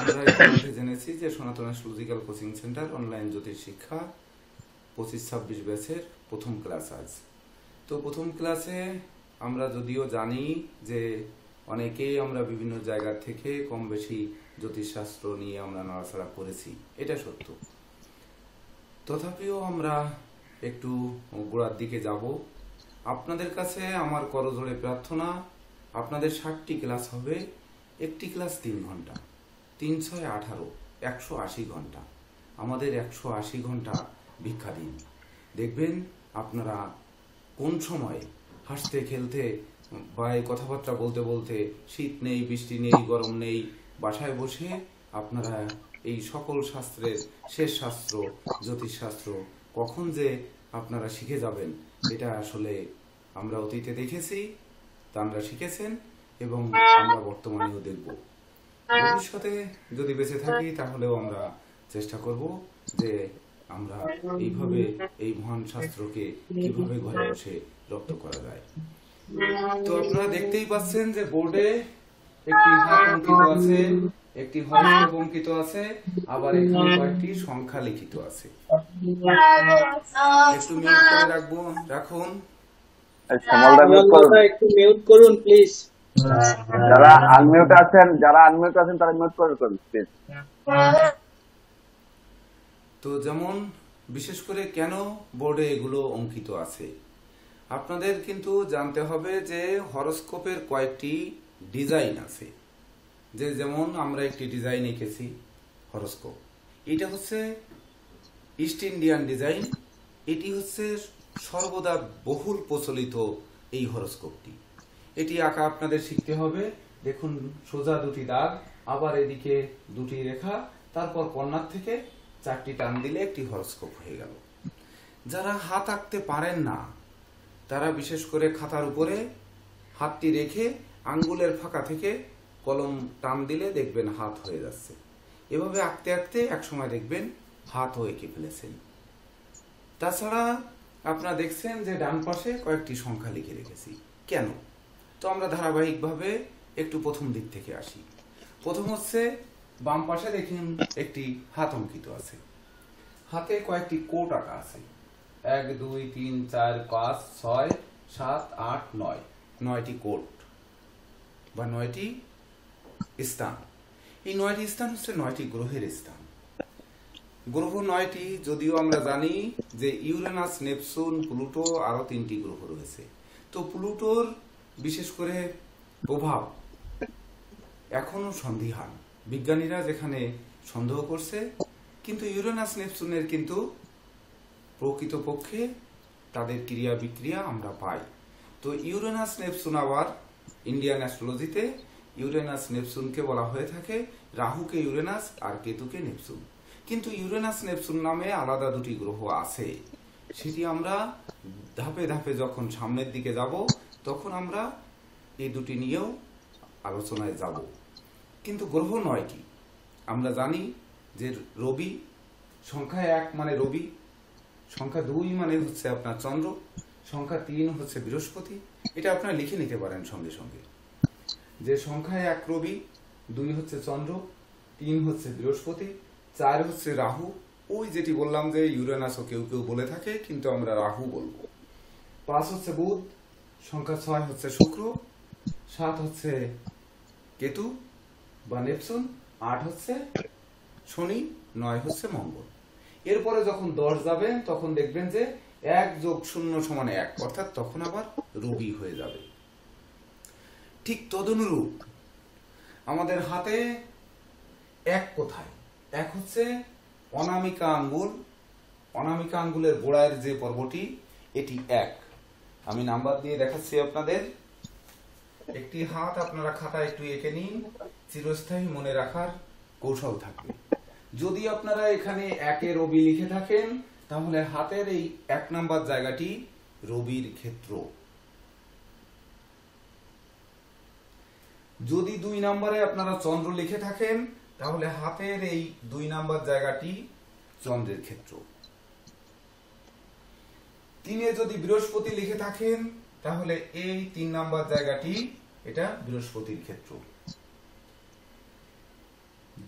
আমরা ইতিমধ্যে জেনেছি যে সনাতন অ্যাস্ট্রোলজিক্যাল কোচিং সেন্টার অনলাইন জ্যোতিষ শিক্ষা 25-26 ব্যাচের প্রথম ক্লাস আজ। তো প্রথম ক্লাসে আমরা যদিও জানি যে অনেকেই আমরা বিভিন্ন জায়গা থেকে কম বেশি জ্যোতিষশাস্ত্র নিয়ে আমরা নাড়াচাড়া করেছি, এটা সত্য। তথাপিও আমরা একটু গোড়ার দিকে যাব। আপনাদের কাছে আমার করজোড়ে প্রার্থনা, আপনাদের 60টি ক্লাস হবে, একটি ক্লাস 3 ঘন্টা, 3×6=18, 180 ঘন্টা। আমাদের 180 ঘন্টা ভিক্ষা দিন। দেখবেন আপনারা কোন সময় হাসতে খেলতে বা এই কথাবার্তা বলতে বলতে, শীত নেই, বৃষ্টি নেই, গরম নেই, বাসায় বসে আপনারা এই সকল শাস্ত্রের শেষ শাস্ত্র জ্যোতিষশাস্ত্র কখন যে আপনারা শিখে যাবেন, এটা আসলে আমরা অতীতে দেখেছি, তা আমরা শিখেছেন এবং আমরা বর্তমানেও দেখব। ভবিষ্যতে যদি বেঁচে থাকি তাহলেও আমরা চেষ্টা করব যে আমরা এইভাবে এই মহান শাস্ত্রকে কিভাবে ঘরে বসে রপ্ত করা যায়। তো আপনারা দেখতেই পাচ্ছেন যে বোর্ডে একটি হাত অঙ্কিত আছে, একটি হরস্কোপ অঙ্কিত আছে, আবার এখানে কয়েকটি সংখ্যা লিখিত আছে। একটু মিউট করে রাখুন। একটু মিউট করুন প্লিজ। যারা আনমিউট আছেন তারা মিউট করে করুন প্লিজ। তো যেমন বিশেষ করে কেন বোর্ডে এগুলো অঙ্কিত আছে, আপনাদের কিন্তু জানতে হবে যে হরস্কোপের কয়েকটি ডিজাইন আছে। যেমন আমরা একটি ডিজাইন এঁকেছি হরস্কোপ, এটা হচ্ছে ইস্ট ইন্ডিয়ান ডিজাইন। এটি হচ্ছে সর্বদা বহুল প্রচলিত এই হরস্কোপটি। এটি আঁকা আপনাদের শিখতে হবে। দেখুন, সোজা দুটি দাগ, আবার এদিকে দুটি রেখা, তারপর কর্নার থেকে 4টি টান দিলে একটি হরস্কোপ হয়ে গেল। যারা হাত আঁকতে পারেন না তারা বিশেষ করে খাতার উপরে হাতটি রেখে আঙ্গুলের ফাঁকা থেকে কলম টান দিলে দেখবেন হাত হয়ে যাচ্ছে। এভাবে আঁকতে আঁকতে একসময় দেখবেন হাতও এঁকে ফেলেছেন। তাছাড়া আপনারা দেখছেন যে ডান পাশে কয়েকটি সংখ্যা লিখে রেখেছি। কেন? তো আমরা ধারাবাহিকভাবে একটু প্রথম দিক থেকে আসি। প্রথম হচ্ছে বাম পাশে দেখুন একটি হাত অঙ্কিত আছে, হাতে কয়েকটি কোট আঁকা আছে, 1 2 3 4 5 6 7 8 9, 9টি কোট বা 9টি স্থান। এই 9টি স্থান হচ্ছে 9টি গ্রহের স্থান। গ্রহ 9টি, যদিও আমরা জানি যে ইউরেনাস, নেপচুন, প্লুটো আরো 3টি গ্রহ রয়েছে। তো প্লুটোর বিশেষ করে প্রভাব এখনো সন্দিহান, বিজ্ঞানীরা যেখানে সন্দেহ করছে, কিন্তু ইউরেনাস নেপচুনের কিন্তু প্রকৃতপক্ষে তাদের ক্রিয়া বিক্রিয়া আমরা পাই। তো ইউরেনাস নেপচুন আবার ইন্ডিয়ান অ্যাস্ট্রোলজিতে ইউরেনাস নেপচুনকে বলা হয়ে থাকে রাহুকে ইউরেনাস আর কেতুকে নেপচুন। কিন্তু ইউরেনাস নেপচুন নামে আলাদা দুটি গ্রহ আছে, সেটি আমরা ধাপে ধাপে যখন সামনের দিকে যাব তখন আমরা এই দুটি নিয়েও আলোচনায় যাব। কিন্তু গ্রহ 9টি আমরা জানি যে রবি, সংখ্যা 1 মানে রবি, সংখ্যা 2 মানে হচ্ছে আপনার চন্দ্র, সংখ্যা 3 হচ্ছে বৃহস্পতি। এটা আপনারা লিখে নিতে পারেন সঙ্গে সঙ্গে, যে সংখ্যা 1 রবি, 2 হচ্ছে চন্দ্র, 3 হচ্ছে বৃহস্পতি, 4 হচ্ছে রাহু। ওই যেটি বললাম যে ইউরেনাসও কেউ কেউ বলে থাকে, কিন্তু আমরা রাহু বলবো। 5 হচ্ছে বুধ, সংখ্যা 6 হচ্ছে শুক্র, 7 হচ্ছে কেতু বা নেপচুন, 8 হচ্ছে শনি, 9 হচ্ছে মঙ্গল। এরপরে যখন 10 যাবেন তখন দেখবেন যে 1 + 0 = 1, অর্থাৎ তখন আবার রবি হয়ে যাবে। ঠিক তদনুরূপ আমাদের হাতে 1 কোথায়? 1 হচ্ছে অনামিকা আঙ্গুল, অনামিকা আঙ্গুলের গোড়ায় যে পর্বটি, এটি 1। আমি নাম্বার দিয়ে দেখাচ্ছি আপনাদের। একটি হাত আপনারা খাতায় একটু এঁকে নিন, চিরস্থায়ী মনে রাখার কৌশল থাকবে। যদি আপনারা এখানে 1-এ রবি লিখে থাকেন তাহলে হাতের এই 1 নাম্বার জায়গাটি রবির ক্ষেত্র। যদি 2 নম্বরে আপনারা চন্দ্র লিখে থাকেন তাহলে হাতের এই 2 নাম্বার জায়গাটি চন্দ্রের ক্ষেত্র। 3-এ যদি বৃহস্পতি লিখে থাকেন তাহলে এই 3 নাম্বার জায়গাটি এটা বৃহস্পতির ক্ষেত্র।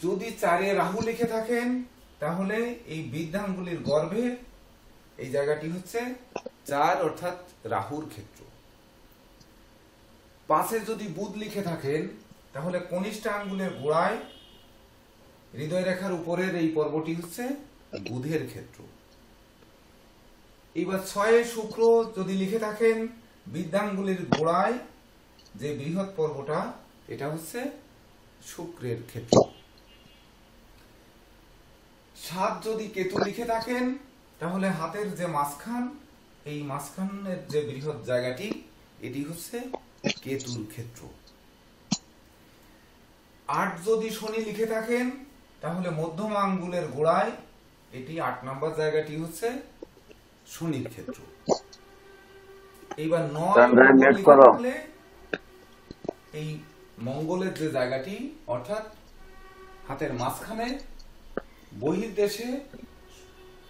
যদি 4-এ রাহু লিখে থাকেন তাহলে এই বৃদ্ধাঙ্গুলির গর্ভে এই জায়গাটি হচ্ছে 4 অর্থাৎ রাহুর ক্ষেত্র। 5-এ যদি বুধ লিখে থাকেন তাহলে কনিষ্ঠ আঙ্গুলের গোড়ায় হৃদয় রেখার উপরের এই পর্বটি হচ্ছে বুধের ক্ষেত্র। এবার 6-এ শুক্র যদি লিখে থাকেন বৃদ্ধাঙ্গুলির গোড়ায় যে বৃহৎ পর্বটা এটা হচ্ছে শুক্রের ক্ষেত্র। 7 যদি কেতু লিখে থাকেন তাহলে হাতের যে মাঝখান এই মাঝখানের যে বৃহৎ জায়গাটি এটি হচ্ছে কেতুর ক্ষেত্র। 8 যদি শনি লিখে থাকেন তাহলে মধ্যম আঙ্গুলের গোড়ায় এটি 8 নম্বর জায়গাটি হচ্ছে শনির ক্ষেত্র। এইবার 9 লিখে থাকলে এই মঙ্গলের যে জায়গাটি অর্থাৎ হাতের মাঝখানে বহির্দেশে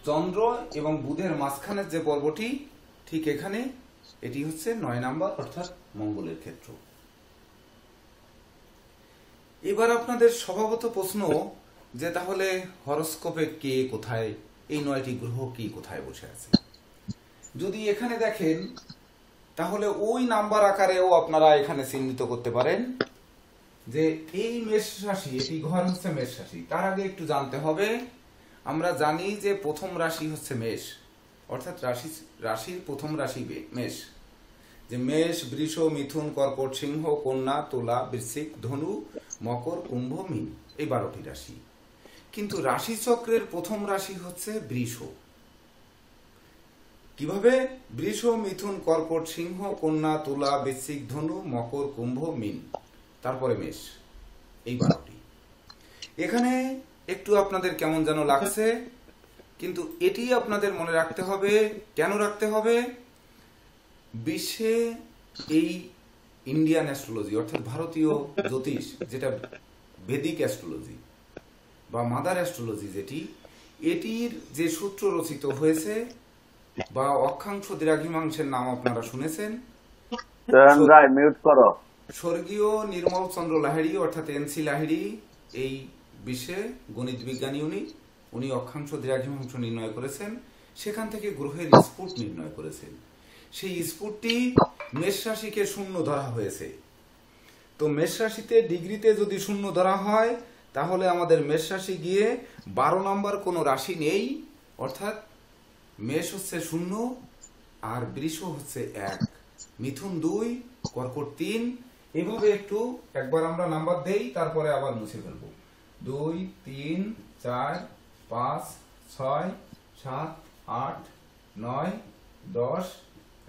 চন্দ্র এবং বুধের মাঝখানের যে পর্বটি ঠিক এখানে এটি হচ্ছে 9 নাম্বার অর্থাৎ মঙ্গলের ক্ষেত্র। এবার আপনাদের স্বভাবত প্রশ্ন যে তাহলে হরোস্কোপে কে কোথায়, এই 9টি গ্রহ কি কোথায় বসে আছে। যদি এখানে দেখেন তাহলে ওই নাম্বার আকারেও আপনারা এখানে চিহ্নিত করতে পারেন যে এই মেষ রাশি, এটি ঘর হচ্ছে মেষ রাশি। তার আগে একটু জানতে হবে, আমরা জানি যে প্রথম রাশি হচ্ছে মেষ, অর্থাৎ রাশির প্রথম রাশি মেষ, যে মেষ, বৃষ, মিথুন, কর্কট, সিংহ, কন্যা, তুলা, বৃশ্চিক, ধনু, মকর, কুম্ভ, মীন, এই 12টি রাশি। কিন্তু রাশি চক্রের প্রথম রাশি হচ্ছে বৃষ। কিভাবে? বৃষ, মিথুন, কর্কট, সিংহ, কন্যা, তুলা, বৃশ্চিক, ধনু, মকর, কুম্ভ, মীন, তারপরে মেষ, এই 12টি। এখানে একটু আপনাদের কেমন যেন লাগছে, কিন্তু এটি আপনাদের মনে রাখতে হবে। কেন রাখতে হবে? বিশ্বে এই ইন্ডিয়ান অ্যাস্ট্রোলজি অর্থাৎ ভারতীয় জ্যোতিষ, যেটা বেদিক অ্যাস্ট্রোলজি বা মাদার অ্যাস্ট্রোলজি, যেটি এটির যে সূত্র রচিত হয়েছে বা অক্ষাংশ দ্রাঘিমাংশের নাম আপনারা শুনেছেন, স্বর্গীয় নির্মল চন্দ্র লাহিড়ী অর্থাৎ এনসি লাহিড়ী এই বিশ্বে গণিত বিজ্ঞানী, উনি অক্ষাংশ দ্রাঘিমাংশ নির্ণয় করেছেন। সেখান থেকে গ্রহের স্ফুট নির্ণয় করেছেন। সেই স্ফুটটি মেষ রাশিকে 0 ধরা হয়েছে। তো মেষ রাশিতে ডিগ্রিতে যদি 0 ধরা হয় তাহলে আমাদের মেষ রাশি গিয়ে 12 নম্বর কোনো রাশি নেই, অর্থাৎ মেষ হচ্ছে 0 আর বৃষ হচ্ছে 1, মিথুন 2, কর্কট 3। এভাবে একবার আমরা নাম্বার দেই, তারপরে আবার মুছে ফেলবো। 2, 3, 4, 5, 6, 7, 8, 9, 10,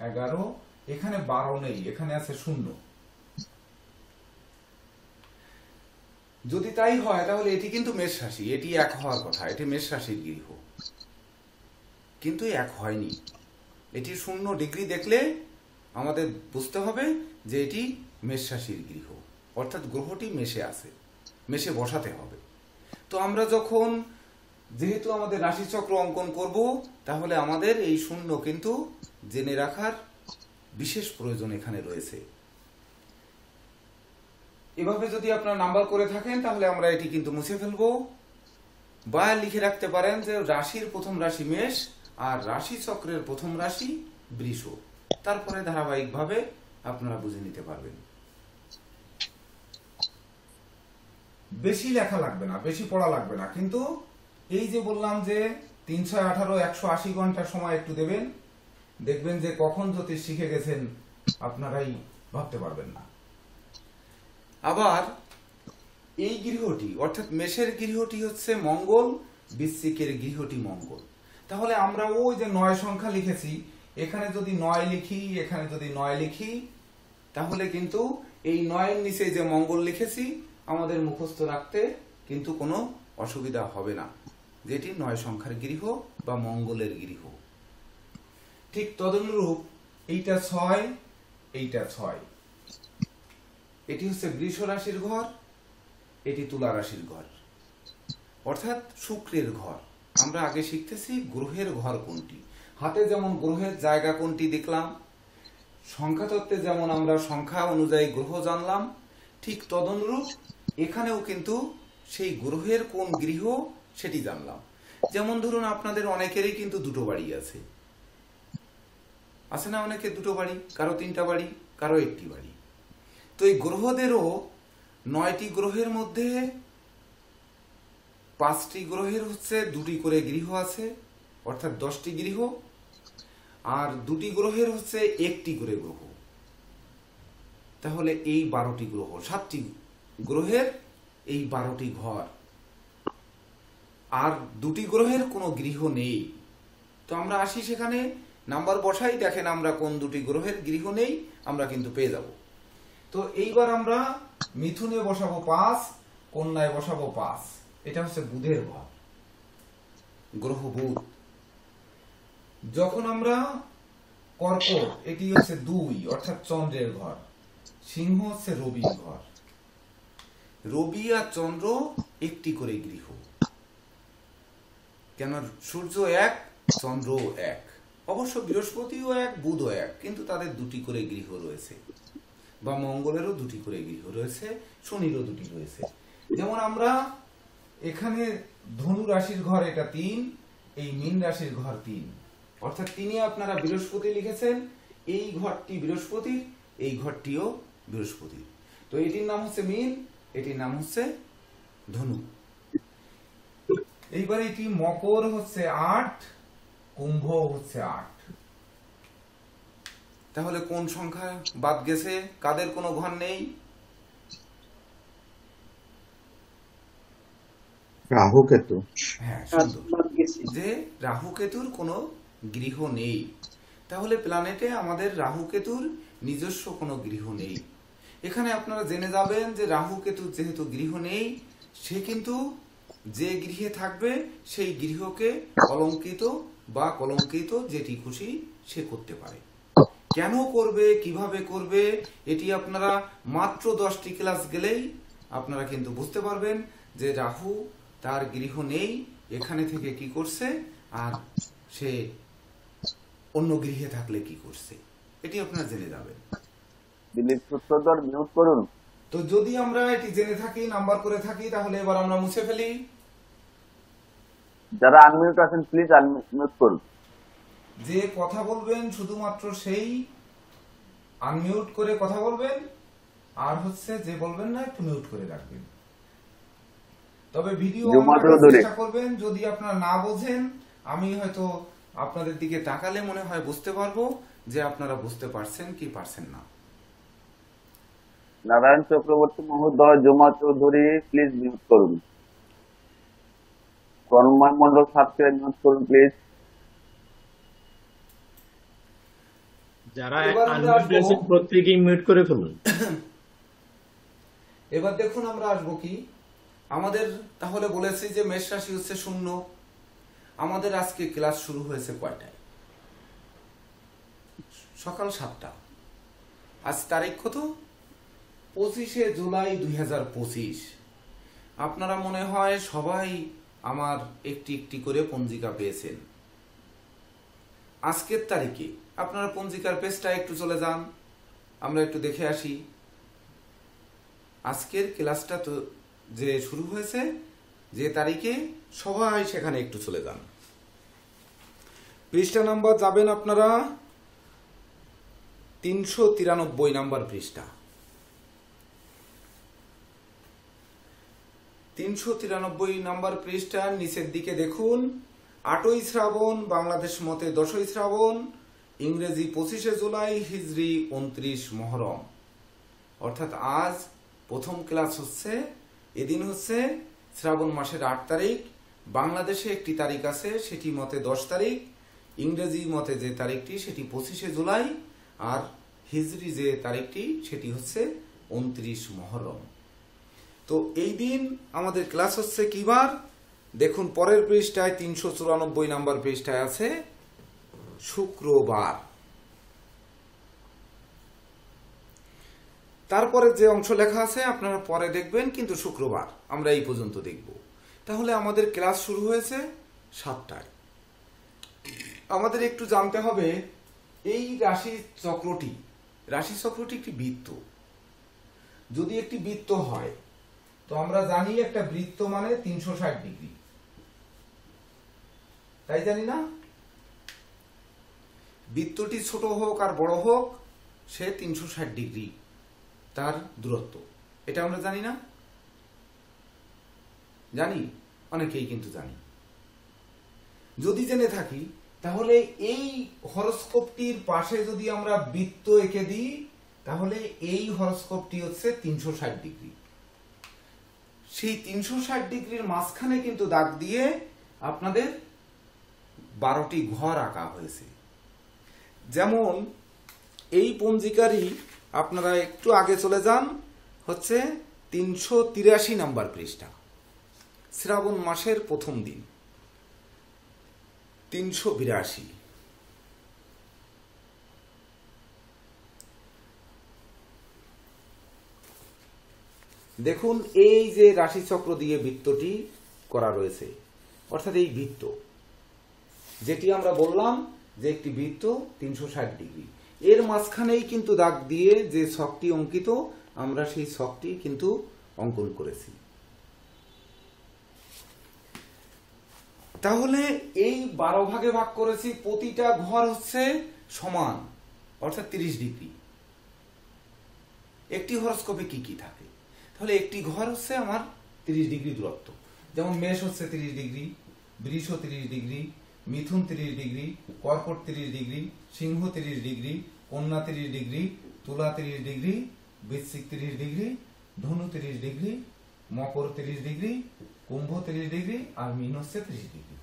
11, এখানে 12 নেই, এখানে আছে 0। যদি তাই হয় তাহলে এটি কিন্তু মেষ রাশি, এটি 1 হওয়ার কথা, এটি মেষ রাশির গৃহ, কিন্তু 1 হয়নি। এটি 0 ডিগ্রি দেখলে আমাদের বুঝতে হবে যে এটি মেষ রাশির গৃহ, অর্থাৎ গ্রহটি মেষে আছে, মেষে বসাতে হবে। তো আমরা যখন যেহেতু আমাদের রাশিচক্র অঙ্কন করব, তাহলে আমাদের এই 0 কিন্তু জেনে রাখার বিশেষ প্রয়োজন এখানে রয়েছে। এভাবে যদি আপনারা নাম্বার করে থাকেন তাহলে আমরা এটি কিন্তু মুছে ফেলবো, বা লিখে রাখতে পারেন যে রাশির প্রথম রাশি মেষ আর রাশি চক্রের প্রথম রাশি বৃষ। তারপরে ধারাবাহিকভাবে আপনারা বুঝে নিতে পারবেন। বেশি লেখা লাগবে না, বেশি পড়া লাগবে না, কিন্তু এই যে বললাম যে 318 180 ঘন্টা সময় একটু দেবেন, দেখবেন যে কখন জ্যোতিষ শিখে গেছেন আপনারাই ভাবতে পারবেন না। আবার এই গৃহটি অর্থাৎ মেষের গৃহটি হচ্ছে মঙ্গল, বৃশ্চিকের গৃহটি মঙ্গল। তাহলে আমরা ওই যে 9 সংখ্যা লিখেছি, এখানে যদি 9 লিখি, এখানে যদি 9 লিখি, তাহলে কিন্তু এই 9 এর নিচে যে মঙ্গল লিখেছি আমাদের মুখস্থ রাখতে কিন্তু কোনো অসুবিধা হবে না, যেটি 9 সংখ্যার গৃহ বা মঙ্গলের গৃহ। ঠিক তদনুরূপ এইটা 6, এইটা 6, এটি হচ্ছে বৃষ রাশির ঘর, এটি তুলা রাশির ঘর, অর্থাৎ শুক্রের ঘর। আমরা আগে শিখতেছি গ্রহের ঘর কোনটি, হাতে যেমন গ্রহের জায়গা কোনটি দেখলাম, সংখ্যাতত্ত্বে যেমন আমরা সংখ্যা অনুযায়ী গ্রহ জানলাম, ঠিক তদনুরূপ এখানেও কিন্তু সেই গ্রহের কোন গৃহ সেটি জানলাম। যেমন ধরুন আপনাদের অনেকেরই কিন্তু দুটো বাড়ি আছে না? অনেকের দুটো বাড়ি, কারো 3টা বাড়ি, কারো 1টি বাড়ি। তো এই গ্রহদেরও 9টি গ্রহের মধ্যে 5টি গ্রহের হচ্ছে 2টি করে গৃহ আছে, অর্থাৎ 10টি গৃহ, আর 2টি গ্রহের হচ্ছে 1টি করে গ্রহ। তাহলে এই 12টি গ্রহ, 7টি গ্রহের এই 12টি ঘর, আর 2টি গ্রহের কোনো গৃহ নেই। তো আমরা আসি সেখানে, নাম্বার বসাই, দেখেন আমরা কোন 2টি গ্রহের গৃহ নেই আমরা কিন্তু পেয়ে যাব। তো এইবার আমরা মিথুনে বসাবো 5, কন্যায় বসাবো 5। এটা হচ্ছে বুধের ঘর, গ্রহ বুধ। যখন আমরা কর্কট, এটি হচ্ছে 2, অর্থাৎ চন্দ্রের ঘর। সিংহ হচ্ছে রবির ঘর। রবি আর চন্দ্র 1টি করে গৃহ, কেন সূর্য 1, চন্দ্র 1। অবশ্য বৃহস্পতিও 1, বুধও 1, কিন্তু তাদের 2টি করে গৃহ রয়েছে, বা মঙ্গলেরও 2টি করে গৃহ রয়েছে, শনিরও 2টি রয়েছে। যেমন আমরা এখানে ধনু রাশির ঘর এটা 3, এই মীন রাশির ঘর 3, অর্থাৎ 3-এ আপনারা বৃহস্পতি লিখেছেন, এই ঘরটি বৃহস্পতির, এই ঘরটিও বৃহস্পতির। তো এটির নাম হচ্ছে মীন, এটির নাম হচ্ছে ধনু। এইবার এটি মকর হচ্ছে 8, কুম্ভ হচ্ছে 8। তাহলে কোন সংখ্যা বাদ গেছে? কাদের কোনো ঘর নেই? রাহু কেতু। হ্যাঁ, সুন্দর, যে রাহু কেতুর কোনো গৃহ নেই। তাহলে প্ল্যানেটে আমাদের রাহু কেতুর নিজস্ব কোনো গৃহ নেই। এখানে আপনারা জেনে যাবেন যে রাহু কেতুর যেহেতু গৃহ নেই, সে কিন্তু যে গৃহে থাকবে সেই গৃহকে অলঙ্কিত বা কলঙ্কিত যেটি খুশি সে করতে পারে। কেন করবে, কিভাবে করবে, এটি আপনারা মাত্র 10টি ক্লাস গেলেই আপনারা কিন্তু বুঝতে পারবেন যে রাহু তার গৃহ নেই, এখানে থেকে কি করছে, আর সে অন্য গৃহে থাকলে কি করছে, এটি আপনারা জেনে যাবেন। দিলীপ সূত্রধর মিউট করুন। তো যদি আমরা এটি জেনে থাকি, নাম্বার করে থাকি, তাহলে এবার আমরা মুছে ফেলি। যারা আনমিউট আছেন প্লিজ আনমিউট করুন। যে কথা বলবেন শুধুমাত্র সেই আনমিউট করে কথা বলবেন, আর হচ্ছে যে বলবেন না একটু মিউট করে রাখবেন। তবে ভিডিও চেষ্টা করবেন, যদি আপনারা না বোঝেন, আমি হয়তো আপনাদের দিকে তাকালে মনে হয় বুঝতে পারবো যে আপনারা বুঝতে পারছেন কি পারছেন না। নারায়ণ চক্রবর্তী মহোদয়, জুমা চৌধুরী প্লিজ মিউট করুন। তন্ময় মন্ডল সাথে মিউট করুন প্লিজ। যারা আনমিউট প্রত্যেকেই মিউট করে ফেলুন। এবার দেখুন আমরা আসবো কি, আমাদের তাহলে বলেছি যে মেষ রাশি হচ্ছে 0। আমাদের আজকে ক্লাস শুরু হয়েছে কয়টায়? সকাল 7টা। আজ তারিখ কত? 25শে জুলাই 2025। আপনারা মনে হয় সবাই আমার একটি একটি করে পঞ্জিকা পেয়েছেন। আজকের তারিখে আপনারা পঞ্জিকার পেজটা একটু চলে যান, আমরা একটু দেখে আসি। আজকের ক্লাসটা তো যে শুরু হয়েছে যে তারিখে, সবাই সেখানে একটু চলে যান। পৃষ্ঠা নাম্বার যাবেন আপনারা 393 নাম্বার পৃষ্ঠা। 393 নাম্বার পৃষ্ঠার নিচের দিকে দেখুন, 8ই শ্রাবণ, বাংলাদেশ মতে 10ই শ্রাবণ, ইংরেজি 25শে জুলাই, হিজরি 29 মহরম। অর্থাৎ আজ প্রথম ক্লাস হচ্ছে, এদিন হচ্ছে শ্রাবণ মাসের 8 তারিখ। বাংলাদেশে একটি তারিখ আছে, সেটি মতে 10 তারিখ, ইংরেজি মতে যে তারিখটি সেটি 25শে জুলাই, আর হিজরি যে তারিখটি সেটি হচ্ছে 29 মহরম। তো এই দিন আমাদের ক্লাস হচ্ছে কি বার? দেখুন পরের পৃষ্ঠায় 394 নাম্বার পৃষ্ঠায় আছে শুক্রবার। তারপরে যে অংশ লেখা আছে আপনারা পরে দেখবেন, কিন্তু শুক্রবার আমরা এই পর্যন্ত দেখব। তাহলে আমাদের ক্লাস শুরু হয়েছে 7টায়। আমাদের একটু জানতে হবে এই রাশি চক্রটি একটি বৃত্ত। যদি একটি বৃত্ত হয়, তো আমরা জানি একটা বৃত্ত মানে 360 ডিগ্রি, তাই জানি না? বৃত্তটি ছোট হোক আর বড় হোক, সে 360 ডিগ্রি তার দূরত্ব, এটা আমরা জানি না? জানি, অনেকেই কিন্তু জানি। যদি জেনে থাকি তাহলে এই হরস্কোপটির পাশে যদি আমরা বৃত্ত এঁকে দিই, তাহলে এই হরস্কোপটি হচ্ছে 360 ডিগ্রি। সেই 360 ডিগ্রির মাঝখানে কিন্তু দাগ দিয়ে আপনাদের 12টি ঘর আঁকা হয়েছে। যেমন এই পঞ্জিকারই আপনারা একটু আগে চলে যান, হচ্ছে 383 নাম্বার পৃষ্ঠা, শ্রাবণ মাসের প্রথম দিন, 382। দেখুন এই যে রাশিচক্র দিয়ে বৃত্তটি করা রয়েছে, অর্থাৎ এই বৃত্ত যেটি আমরা বললাম যে একটি বৃত্ত 360 ডিগ্রি, এর মাঝখানেই কিন্তু দাগ দিয়ে যে ছকটি অঙ্কিত, আমরা সেই ছকটি কিন্তু অঙ্কন করেছি। তাহলে এই 12 ভাগে ভাগ করেছি, প্রতিটা ঘর হচ্ছে সমান, অর্থাৎ 30 ডিগ্রি। একটি হরস্কোপে কি কি থাকে? তাহলে একটি ঘর হচ্ছে আমার 30 ডিগ্রি দূরত্ব, যেমন মেষ হচ্ছে 30 ডিগ্রি, বৃষ 30 ডিগ্রি, মিথুন 30 ডিগ্রি, কর্কট 30 ডিগ্রি, সিংহ 30 ডিগ্রি, কন্যা 30 ডিগ্রি, তুলা 30 ডিগ্রি, বৃশ্চিক 30 ডিগ্রি, ধনু 30 ডিগ্রি, মকর 30 ডিগ্রি, কুম্ভ 30 ডিগ্রি, আর মীন হচ্ছে 30 ডিগ্রি।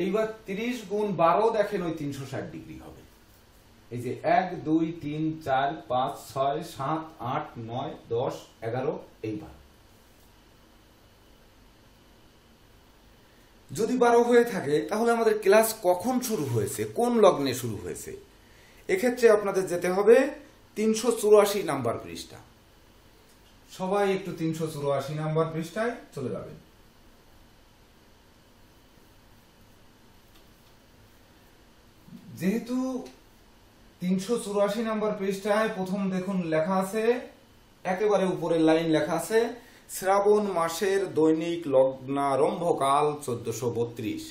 এইবার 30 গুণ 12 দেখেন ওই 360 ডিগ্রি হবে। এই যে 1 2 3 4 5 6 7 8 9 10 11, এইবার যদি 12 হয়ে থাকে তাহলে আমাদের ক্লাস কখন শুরু হয়েছে, কোন লগ্নে শুরু হয়েছে? এক্ষেত্রে আপনাদের যেতে হবে 384 নাম্বার পৃষ্ঠা। সবাই একটু 384 নাম্বার পৃষ্ঠায় চলে যাবেন। যেহেতু 384 নাম্বার পৃষ্ঠায় প্রথম দেখুন লেখা আছে, একেবারে উপরের লাইন লেখা আছে, শ্রাবণ মাসের দৈনিক লগ্নারম্ভকাল 1432,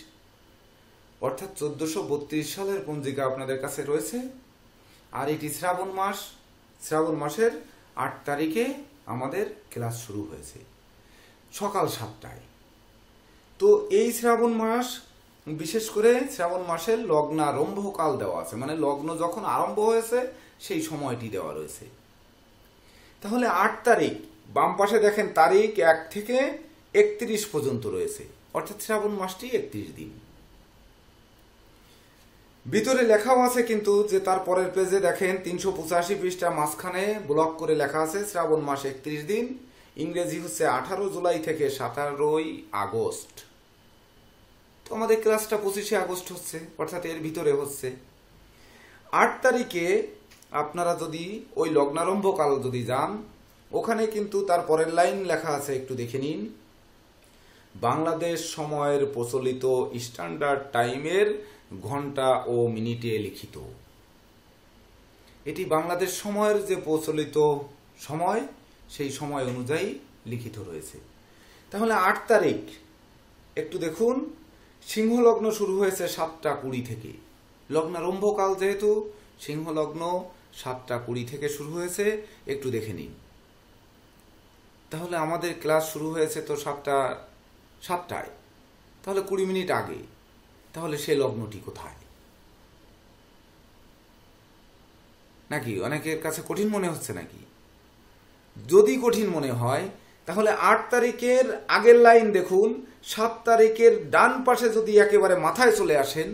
অর্থাৎ 1432 সালের পঞ্জিকা আপনাদের কাছে রয়েছে। আর এটি শ্রাবণ মাস, শ্রাবণ মাসের 8 তারিখে আমাদের ক্লাস শুরু হয়েছে সকাল 7টায়। তো এই শ্রাবণ মাস, বিশেষ করে শ্রাবণ মাসের লগ্নারম্ভকাল দেওয়া আছে, মানে লগ্ন যখন আরম্ভ হয়েছে সেই সময়টি দেওয়া রয়েছে। তাহলে 8 তারিখ, বাম পাশে দেখেন তারিখ 1 থেকে 31 পর্যন্ত রয়েছে, অর্থাৎ শ্রাবণ মাসটি 31 দিন। ভিতরে লেখাও আছে কিন্তু, যে তার পরের পেজে দেখেন 385 পৃষ্ঠা মাঝখানে ব্লক করে লেখা আছে শ্রাবণ মাস 31 দিন, ইংরেজি হচ্ছে 18 জুলাই থেকে 17 আগস্ট। তো আমাদের ক্লাসটা 25 আগস্ট হচ্ছে, অর্থাৎ এর ভিতরে হচ্ছে। 8 তারিখে আপনারা যদি ওই লগ্নারম্ভকাল যদি যান, ওখানে কিন্তু তার পরের লাইন লেখা আছে, একটু দেখে নিন। বাংলাদেশ সময়ের প্রচলিত স্ট্যান্ডার্ড টাইমের ঘন্টা ও মিনিটে লিখিত। এটি বাংলাদেশ সময়ের যে প্রচলিত সময়, সেই সময় অনুযায়ী লিখিত রয়েছে। তাহলে 8 তারিখ একটু দেখুন, সিংহ লগ্ন শুরু হয়েছে 7টা 20 থেকে। লগ্নারম্ভকাল যেহেতু, সিংহ লগ্ন 7টা 20 থেকে শুরু হয়েছে, একটু দেখে নিন। তাহলে আমাদের ক্লাস শুরু হয়েছে তো 7টায়, তাহলে 20 মিনিট আগে। তাহলে সে লগ্নটি কোথায়? নাকি অনেকের কাছে কঠিন মনে হচ্ছে নাকি? যদি কঠিন মনে হয় তাহলে 8 তারিখের আগের লাইন দেখুন, 7 তারিখের ডান পাশে যদি একেবারে মাথায় চলে আসেন,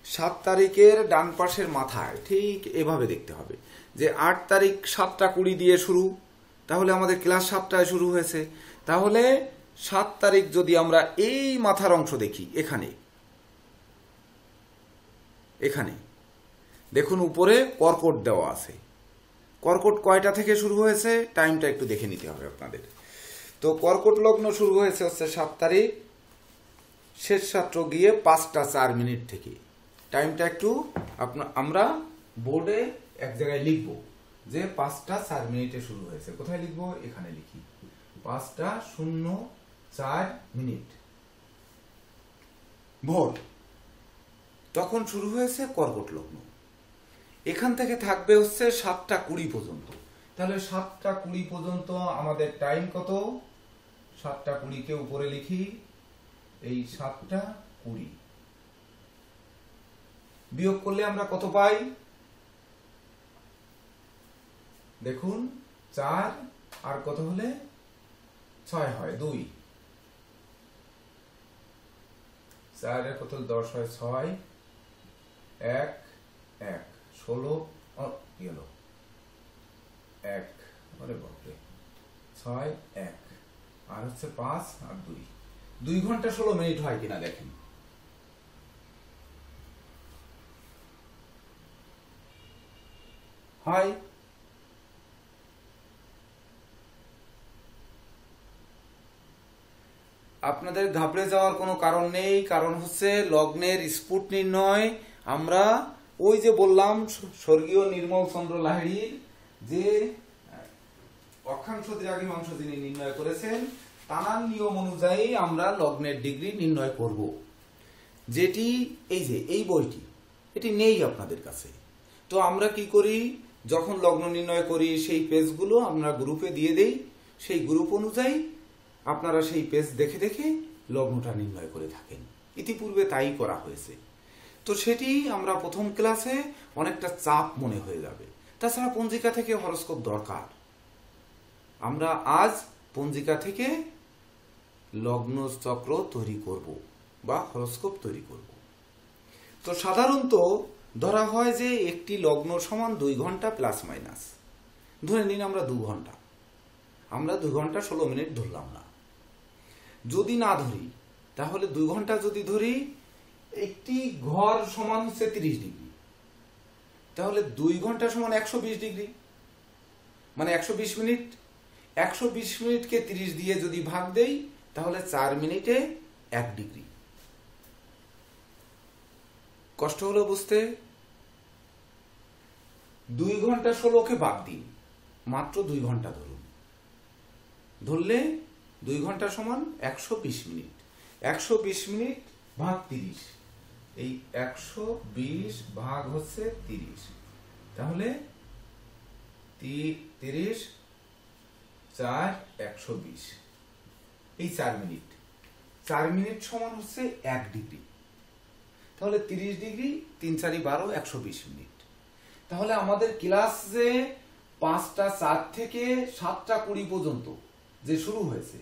7 তারিখের ডান পাশের মাথায় ঠিক এভাবে দেখতে হবে যে 8 তারিখ 7টা 20 দিয়ে শুরু, তাহলে আমাদের ক্লাস 7টায় শুরু হয়েছে। তাহলে 7 তারিখ যদি আমরা এই মাথার অংশ দেখি, এখানে এখানে দেখুন উপরে কর্কট দেওয়া আছে। কর্কট কয়টা থেকে শুরু হয়েছে, টাইমটা একটু দেখে নিতে হবে আপনাদের। তো কর্কট লগ্ন শুরু হয়েছে হচ্ছে 7 তারিখ, শেষ ছাত্র গিয়ে 5টা 4 মিনিট থেকে। টাইমটা একটু আমরা বোর্ডে এক জায়গায় লিখব যে 5টা 4 মিনিটে শুরু হয়েছে। কোথায় লিখবো? এখানে লিখি। 5:04 ভোর। তখন শুরু হয়েছে কর্কট লগ্ন। এখান থেকে থাকবে হচ্ছে 7:20 পর্যন্ত। তাহলে 7:20 পর্যন্ত আমাদের টাইম কত? 7:20 কে উপরে লিখি, এই 7:20 বিয়োগ করলে আমরা কত পাই? দেখুন 4 আর কত হলে 6 হয় 2, 4 এর কত 10 হয় 6, 1 1 16 কি হলো 1, আরে বাপরে 6 1 আর হচ্ছে 5 আর 2 ঘন্টা 16 মিনিট হয় কিনা দেখেন। হয়। আপনাদের ঘাবড়ে যাওয়ার কোনো কারণ নেই, কারণ হচ্ছে লগ্নের স্ফুট নির্ণয় আমরা ওই যে বললাম স্বর্গীয় নির্মল চন্দ্র লাহিড়ীর যে অক্ষাংশ দ্রাঘিমাংশ যিনি নির্ণয় করেছেন তার নিয়ম অনুযায়ী আমরা লগ্নের ডিগ্রি নির্ণয় করব, যেটি এই যে এই বইটি এটি নেই আপনাদের কাছে। তো আমরা কি করি, যখন লগ্ন নির্ণয় করি সেই পেজগুলো আমরা গ্রুপে দিয়ে দেই, সেই গ্রুপ অনুযায়ী আপনারা সেই পেজ দেখে দেখে লগ্নটা নির্ণয় করে থাকেন। ইতিপূর্বে তাই করা হয়েছে। তো সেটি আমরা প্রথম ক্লাসে অনেকটা চাপ মনে হয়ে যাবে। তাছাড়া পঞ্জিকা থেকে হরস্কোপ দরকার। আমরা আজ পঞ্জিকা থেকে লগ্ন চক্র তৈরি করব বা হরস্কোপ তৈরি করব। তো সাধারণত ধরা হয় যে একটি লগ্ন সমান 2 ঘন্টা প্লাস মাইনাস। ধরে নিন আমরা 2 ঘন্টা, আমরা 2 ঘন্টা 16 মিনিট ধরলাম না। যদি না ধরি তাহলে 2 ঘন্টা যদি ধরি, একটি ঘর সমান হচ্ছে 30 ডিগ্রি, তাহলে 2 ঘন্টা সমান 120 ডিগ্রি, মানে 120 মিনিট। 120 মিনিটকে 30 দিয়ে যদি ভাগ দেই তাহলে 4 মিনিটে 1 ডিগ্রি। কষ্ট হলো বুঝতে? 2 ঘন্টা 16কে বাদ দিন, মাত্র 2 ঘন্টা ধরুন। ধরলে 2 ঘন্টা সমান 120 মিনিট। 120 মিনিট ভাগ 30, এই 120 ভাগ হচ্ছে 30, তাহলে 30 4 120, এই 4 মিনিট। 4 মিনিট সমান হচ্ছে 1 ডিগ্রি। তাহলে 30 ডিগ্রি 3 4 12 120 মিনিট। তাহলে আমাদের ক্লাস যে 5:04 থেকে 7:20 পর্যন্ত যে শুরু হয়েছে,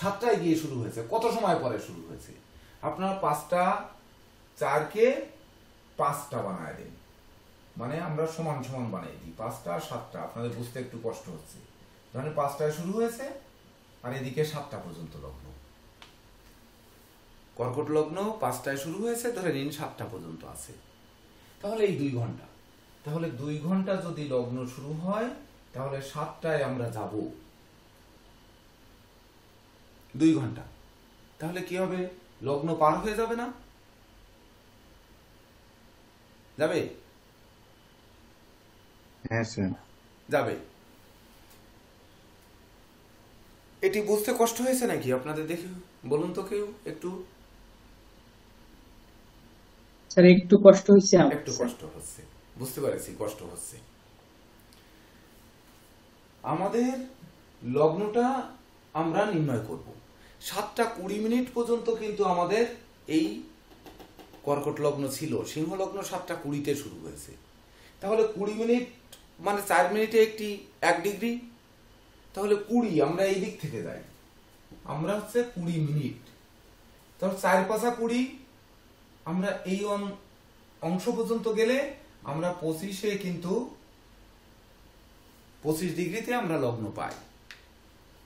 7টায় গিয়ে শুরু হয়েছে, কত সময় পরে শুরু হয়েছে? আপনার 5:04কে 5টা বানায় দেন, মানে আমরা সমান সমান বানিয়ে দিই। 5টা আর 7টা আপনাদের বুঝতে একটু কষ্ট হচ্ছে। ধরেন 5টায় শুরু হয়েছে আর এদিকে 7টা পর্যন্ত লগ্ন। কর্কট লগ্ন 5টায় শুরু হয়েছে, ধরে নিন 7টা পর্যন্ত আছে। তাহলে এই 2 ঘন্টা, তাহলে 2 ঘন্টা যদি লগ্ন শুরু হয় তাহলে 7টায় আমরা যাব 2 ঘন্টা। তাহলে কি হবে? লগ্ন পার হয়ে যাবে না? যাবে? হ্যাঁ স্যার যাবে। এটি বুঝতে কষ্ট হয়েছে নাকি আপনাদের? দেখে বলুন তো কেউ একটু। স্যার একটু কষ্ট হচ্ছে, একটু কষ্ট হচ্ছে, বুঝতে পারছি কষ্ট হচ্ছে। আমাদের লগ্নটা আমরা নির্ণয় করব 7:20 মিনিট পর্যন্ত, কিন্তু আমাদের এই কর্কট লগ্ন ছিল। সিংহ লগ্ন 7:20-তে শুরু হয়েছে। তাহলে 20 মিনিট মানে 4 মিনিটে একটি 1 ডিগ্রি। তাহলে 20, আমরা এই দিক থেকে যাই, আমরা হচ্ছে 20 মিনিট। তাহলে 4 5 20, আমরা এই অংশ পর্যন্ত গেলে আমরা 25-এ কিন্তু 25 ডিগ্রিতে আমরা লগ্ন পাই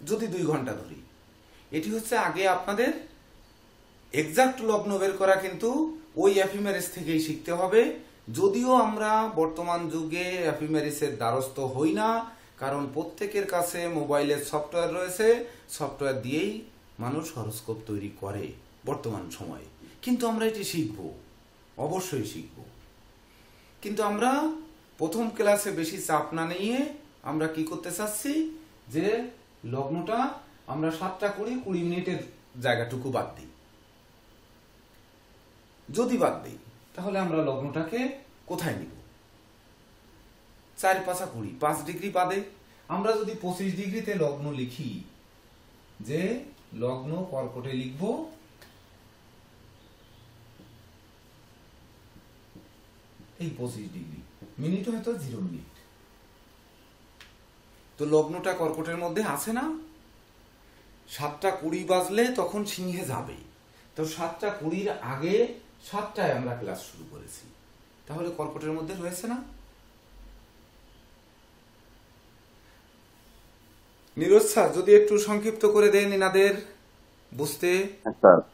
যদি 2 ঘন্টা ধরি। এটি হচ্ছে আগে আপনাদের এক্সাক্ট লগ্ন বের করা কিন্তু ওই অ্যাফিমেরিস থেকেই শিখতে হবে। যদিও আমরা বর্তমান যুগে অ্যাফিমেরিসের দ্বারস্থ হই না, কারণ প্রত্যেকের কাছে মোবাইলের সফটওয়্যার রয়েছে, সফটওয়্যার দিয়েই মানুষ হরোস্কোপ তৈরি করে বর্তমান সময়ে। কিন্তু আমরা এটি শিখব, অবশ্যই শিখব। কিন্তু আমরা প্রথম ক্লাসে বেশি চাপ না নিয়ে আমরা কি করতে চাচ্ছি, যে লগ্নটা আমরা 7টা 20 মিনিটের জায়গাটুকু বাদ দিই। যদি বাদ দিই তাহলে আমরা লগ্নটাকে কোথায় নিব? 4 5 20, 5 ডিগ্রি বাদে আমরা যদি 25 ডিগ্রিতে লগ্ন লিখি, যে লগ্ন কর্কটে লিখব এই 25 ডিগ্রি, মিনিট হয়তো 0 মিনিট। তো লগ্নটা কর্কটের মধ্যে আছে না? 7টা 20 বাজলে তখন সিংহে যাবে। তো 7টা 20-র আগে 7টায় আমরা ক্লাস শুরু করেছি, তাহলে কর্কটের মধ্যে রয়েছে না? নীরজ স্যার যদি একটু সংক্ষিপ্ত করে দেন এনাদের বুঝতে,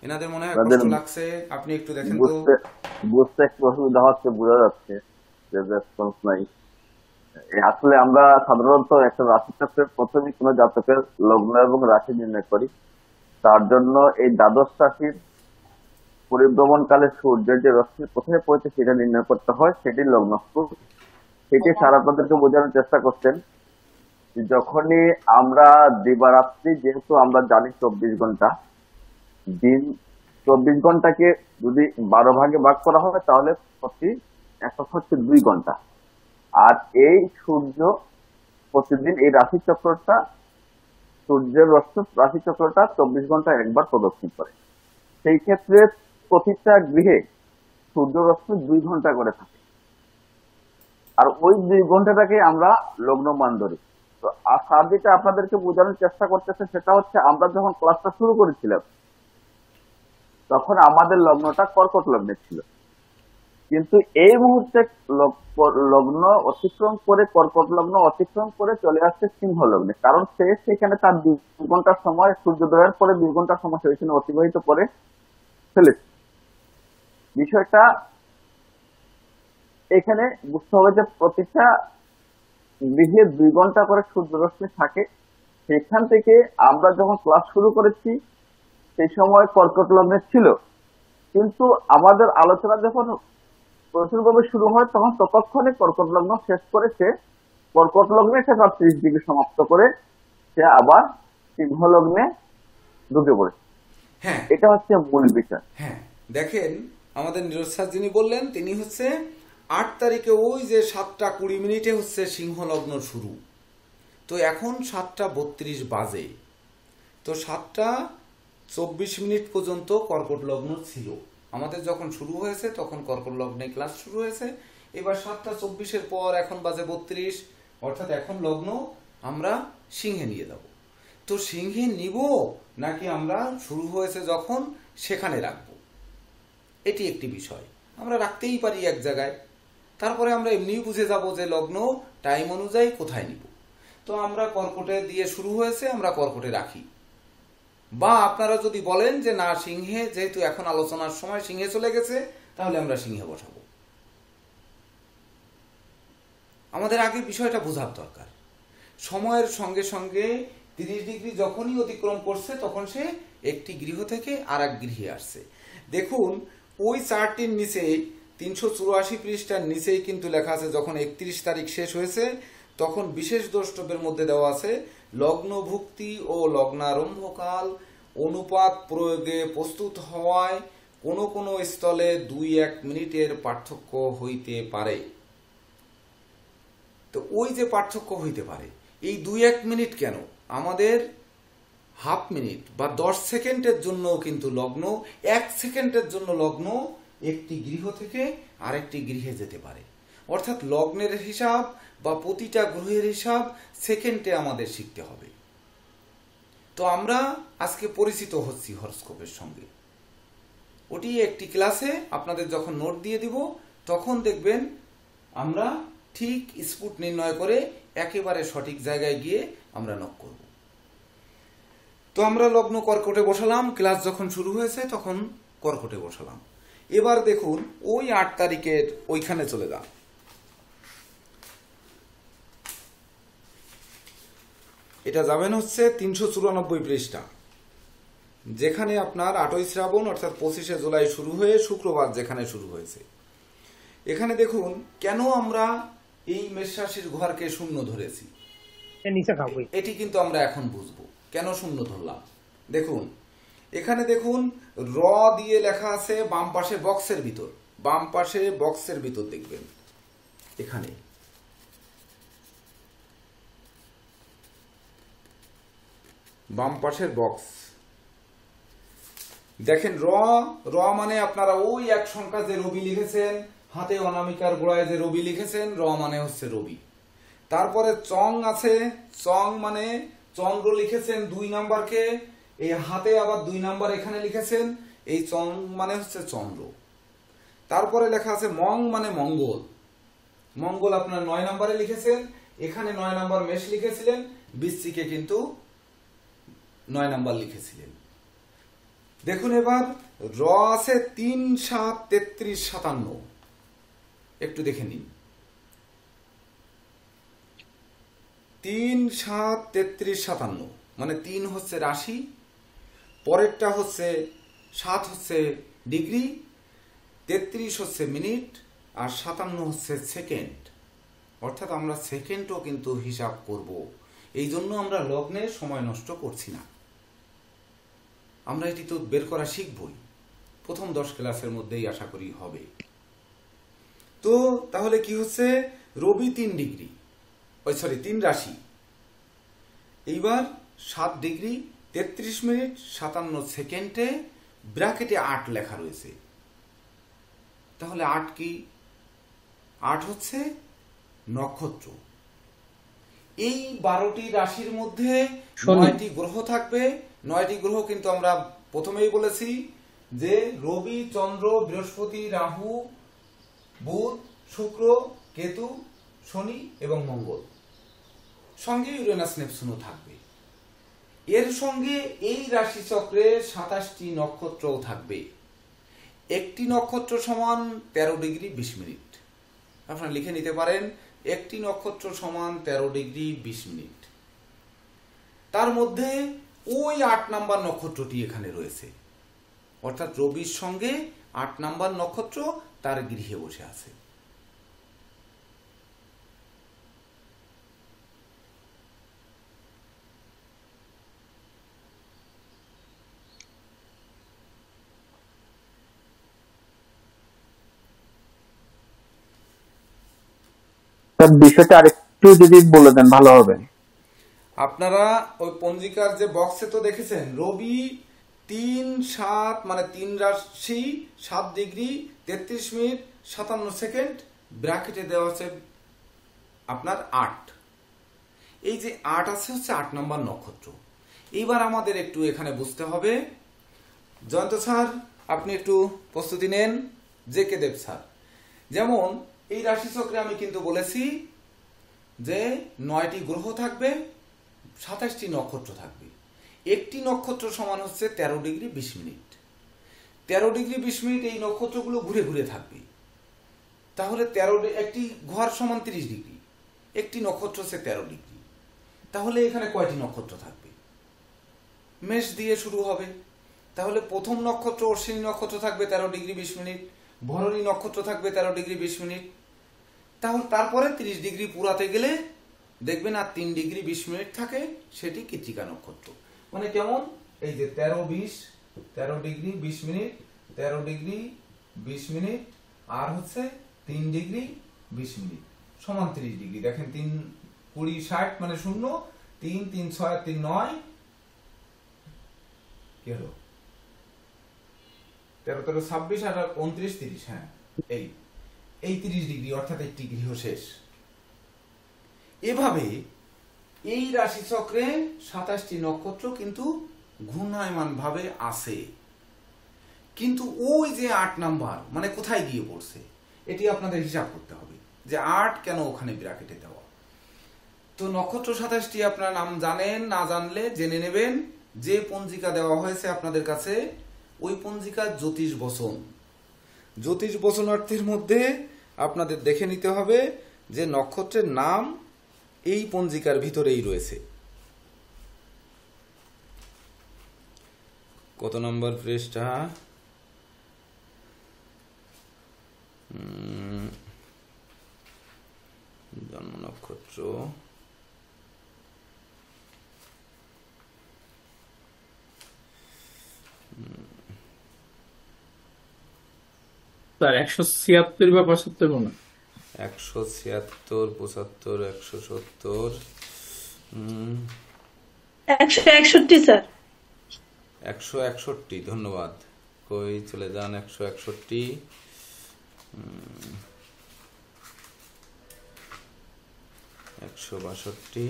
এনাদের মনে হয় কষ্ট লাগছে, আপনি একটু দেখেন তো। বুঝতে একটু অসুবিধা হচ্ছে, বোঝা যাচ্ছে যে রেসপন্স নাই। আসলে আমরা সাধারণত একটা রাশিচক্রের প্রথমে কোন জাতকের লগ্ন এবং রাশি নির্ণয় করি। তার জন্য এই দ্বাদশ রাশির পরিভ্রমণকালে সূর্যের যে রশ্মি কোথায় পড়েছে সেটা নির্ণয় করতে হয়, সেটি লগ্ন। সেটি স্যার আপনাদেরকে বোঝানোর চেষ্টা করছেন। যখনই আমরা দিবারাত্রি, যেহেতু আমরা জানি 24 ঘন্টা দিন, 24 ঘন্টাকে যদি 12 ভাগে ভাগ করা হয় তাহলে প্রতি একক হচ্ছে 2 ঘন্টা। আর এই সূর্য প্রতিদিন এই রাশিচক্রটা, সূর্যের রাশিচক্রটা 24 ঘন্টা একবার প্রদক্ষিণ করে। সেই ক্ষেত্রে প্রতিটা গৃহে সূর্য রশ্মি 2 ঘন্টা করে থাকে, আর ওই 2 ঘন্টাটাকে আমরা লগ্নমান ধরি। তো স্যার যেটা আপনাদেরকে বোঝানোর চেষ্টা করতেছে সেটা হচ্ছে, আমরা যখন ক্লাসটা শুরু করেছিলাম তখন আমাদের লগ্নটা কর্কট লগ্নে ছিল, কিন্তু এই মুহূর্তে লগ্ন অতিক্রম করে, কর্কট লগ্ন অতিক্রম করে চলে আসছে সিংহ লগ্নে। কারণ সে সেখানে তার 2 ঘন্টার সময়, সূর্যোদয়ের পরে 2 ঘন্টার সময় সেখানে অতিবাহিত করে ফেলেছে। বিষয়টা এখানে বুঝতে হবে যে প্রতিটা গৃহে 2 ঘন্টা করে সূর্যরশ্মি থাকে। সেখান থেকে আমরা যখন ক্লাস শুরু করেছি সেই সময় কর্কট লগ্নে ছিল, কিন্তু আমাদের আলোচনা যখন প্রচুরভাবে শুরু হয় তখন ততক্ষণে কর্কট লগ্ন শেষ করে সে কর্কট লগ্নে সে তার 30 ডিগ্রি সমাপ্ত করে সে আবার সিংহ লগ্নে ঢুকে পড়েছে। হ্যাঁ, এটা হচ্ছে মূল বিষয়। হ্যাঁ, দেখেন আমাদের নীরজ স্যার যিনি বললেন তিনি হচ্ছে 8 তারিখে ওই যে 7টা 20 মিনিটে হচ্ছে সিংহ লগ্ন শুরু। তো এখন 7টা 32 বাজে, তো 7টা 24 মিনিট পর্যন্ত কর্কট লগ্ন ছিল। আমাদের যখন শুরু হয়েছে তখন কর্কট লগ্নে ক্লাস শুরু হয়েছে। এবার 7টা 24-এর পর এখন বাজে 32, অর্থাৎ এখন লগ্ন আমরা সিংহে নিয়ে যাব। তো সিংহে নিব নাকি আমরা শুরু হয়েছে যখন সেখানে রাখব, এটি একটি বিষয়। আমরা রাখতেই পারি এক জায়গায়, তারপরে আমরা এমনি বুঝে যাব যে লগ্ন টাইম অনুযায়ী কোথায় নিব। তো আমরা কর্কটে দিয়ে শুরু হয়েছে, আমরা কর্কটে রাখি। বা আপনারা যদি বলেন যে না, সিংহে যেহেতু এখন আলোচনার সময় সিংহে চলে গেছে, তাহলে আমরা সিংহে বসাবো। আমাদের আগে বিষয়টা বোঝার দরকার। সময়ের সঙ্গে সঙ্গে 30 ডিগ্রি যখনই অতিক্রম করছে তখন সে একটি গৃহ থেকে আর এক গৃহে আসছে। দেখুন ওই চার্টটির নিচে 384 পৃষ্ঠার নিচেই কিন্তু লেখা আছে, যখন 31 তারিখ শেষ হয়েছে তখন বিশেষ দ্রষ্টব্যের মধ্যে দেওয়া আছে লগ্নভুক্তি ও লগ্নারম্ভকাল অনুপাত প্রয়োগে প্রস্তুত হওয়ায় কোনো কোনো স্থলে 2-1 মিনিটের পার্থক্য হইতে পারে। তো ওই যে পার্থক্য হইতে পারে, এই 2-1 মিনিট কেন, আমাদের হাফ মিনিট বা 10 সেকেন্ডের জন্য কিন্তু লগ্ন, 1 সেকেন্ডের জন্য লগ্ন একটি গৃহ থেকে আরেকটি গৃহে যেতে পারে। অর্থাৎ লগ্নের হিসাব বা প্রতিটা গ্রহের হিসাব সেকেন্ডে আমাদের শিখতে হবে। তো আমরা আজকে পরিচিত হচ্ছি হরস্কোপের সঙ্গে। ওটি একটি ক্লাসে আপনাদের যখন নোট দিয়ে দিব তখন দেখবেন আমরা ঠিক স্পুট নির্ণয় করে একেবারে সঠিক জায়গায় গিয়ে আমরা নক করব। তো আমরা লগ্ন কর্কটে বসালাম, ক্লাস যখন শুরু হয়েছে তখন কর্কটে বসালাম। এবার দেখুন ওই 8 তারিখের ওইখানে চলে যান। এটা যাবেন হচ্ছে 394 পৃষ্ঠা, যেখানে আপনার 8ই শ্রাবণ অর্থাৎ 25শে জুলাই শুরু হয়ে শুক্রবার যেখানে শুরু হয়েছে। এখানে দেখুন কেন আমরা এই মেষ রাশির ঘরকে শূন্য ধরেছি। নিচে খাবোই। এটি কিন্তু আমরা এখন বুঝবো কেন শূন্য ধরলাম। দেখুন এখানে দেখুন র দিয়ে লেখা আছে বাম পাশে বক্সের ভিতর, বাম পাশে বক্সের ভিতর দেখবেন এখানে বাম পাশের বক্স দেখেন র র মানে আপনারা ওই এক সংখ্যা যে রবি লিখেছেন, হাতে অনামিকার গোড়ায় যে রবি লিখেছেন, র মানে হচ্ছে রবি। তারপরে চং আছে, চং মানে চন্দ্র লিখেছেন 2 নাম্বারকে, এই হাতে আবার 2 নাম্বার এখানে লিখেছেন, এই চং মানে হচ্ছে চন্দ্র। তারপরে লেখা আছে মং মানে মঙ্গল, মঙ্গল আপনার 9 নাম্বারে লিখেছেন, এখানে 9 নাম্বার মেষ লিখেছিলেন, বৃশ্চিকে কিন্তু 9 নাম্বার লিখেছিলেন। দেখুন এবার র আছে 3, 7, 33, 57, একটু দেখে নিন। 3, 7, 33, 57 মানে 3 হচ্ছে রাশি, পরেরটা হচ্ছে 7 হচ্ছে ডিগ্রি, 33 হচ্ছে মিনিট, আর 57 হচ্ছে সেকেন্ড। অর্থাৎ আমরা সেকেন্ডও কিন্তু হিসাব করব, এই জন্য আমরা লগ্নে সময় নষ্ট করছি না। আমরা এটি তো বের করা শিখবই, প্রথম 10 ক্লাসের মধ্যেই আশা করি হবে। তো তাহলে কি হচ্ছে, রবি 3 ডিগ্রি, 3 রাশি, এইবার 7 ডিগ্রি 33 মিনিট 57 সেকেন্ডে ব্র্যাকেটে 8 লেখা রয়েছে। তাহলে 8 কি? 8 হচ্ছে নক্ষত্র। এই 12টি রাশির মধ্যে 9টি গ্রহ থাকবে। 9টি গ্রহ কিন্তু আমরা প্রথমেই বলেছি যে রবি, চন্দ্র, বৃহস্পতি, রাহু, বুধ, শুক্র, কেতু, শনি এবং মঙ্গল, সঙ্গে ইউরেনাস নেপচুনও থাকবে। এর সঙ্গে এই রাশিচক্রে 27টি নক্ষত্রও থাকবে। একটি নক্ষত্র সমান 13 ডিগ্রি 20 মিনিট। আপনারা লিখে নিতে পারেন, একটি নক্ষত্র সমান 13 ডিগ্রি 20 মিনিট। তার মধ্যে ওই 8 নাম্বার নক্ষত্রটি এখানে রয়েছে, অর্থাৎ রবির সঙ্গে 8 নাম্বার নক্ষত্র তার গৃহে বসে আছে। বিষয়টা আরেকটু যদি বলে দেন ভালো হবে। আপনারা ওই পঞ্জিকার যে বক্সে তো দেখেছেন রবি 3, 7 মানে 3 রাশি, 7 ডিগ্রি 33 মিনিট 57 সেকেন্ড, ব্র্যাকেটে দেওয়া আছে আপনার 8। এই যে 8 আছে হচ্ছে 8 নম্বর নক্ষত্র। এইবার আমাদের একটু এখানে বুঝতে হবে, জয়ন্ত স্যার আপনি একটু প্রস্তুতি নেন, জে কে দেব স্যার। যেমন এই রাশিচক্রে আমি কিন্তু বলেছি যে 9টি গ্রহ থাকবে, 27টি নক্ষত্র থাকবে। একটি নক্ষত্র সমান হচ্ছে 13 ডিগ্রি 20 মিনিট। 13 ডিগ্রি 20 মিনিট এই নক্ষত্রগুলো ঘুরে ঘুরে থাকবে। তাহলে একটি ঘর সমান 30 ডিগ্রি, একটি নক্ষত্র হচ্ছে 13 ডিগ্রি। তাহলে এখানে কয়টি নক্ষত্র থাকবে? মেষ দিয়ে শুরু হবে, তাহলে প্রথম নক্ষত্র অশ্বিনী নক্ষত্র থাকবে 13 ডিগ্রি 20 মিনিট, ভরণী নক্ষত্র থাকবে 13 ডিগ্রি 20 মিনিট। তাহলে তারপরে 30 ডিগ্রি পুরাতে গেলে দেখবেন আর 3 ডিগ্রি 20 মিনিট থাকে, সেটি কৃত্তিকা নক্ষত্র। মানে কেমন, এই যে 13 ডিগ্রি 20 মিনিট, 13 ডিগ্রি 20 মিনিট, আর হচ্ছে 3 ডিগ্রি 20 মিনিট সমান 30 ডিগ্রি। দেখেন 3, 20, 60 মানে 0, 3, 3, 6, 3, 9, কি হলো 13, 13, 26 আর 29, 30, হ্যাঁ এই 30 ডিগ্রি, অর্থাৎ একটি গৃহ শেষ। এভাবে এই রাশিচক্রে 27টি নক্ষত্র কিন্তু ঘূর্ণায়মান ভাবে আছে, কিন্তু ওই যে 8 নাম্বার মানে কোথায় গিয়ে পড়ছে, এটি আপনাদের হিসাব করতে হবে যে 8 কেন ওখানে ব্র্যাকেটে দেওয়া। তো নক্ষত্র 27টি আপনার নাম জানেন, না জানলে জেনে নেবেন। যে পঞ্জিকা দেওয়া হয়েছে আপনাদের কাছে, ওই পঞ্জিকা জ্যোতিষ বচন, জ্যোতিষ বচনার্থীর মধ্যে আপনাদের দেখে নিতে হবে যে নক্ষত্রের নাম এই পঞ্জিকার ভিতরেই রয়েছে। কত নম্বর পৃষ্ঠা? জন্ম নক্ষত্র স্যার 176 বা 75 মনে হয়। 176, 75, 170, 161 স্যার। 161, ধন্যবাদ। কই চলে যান 161, 162,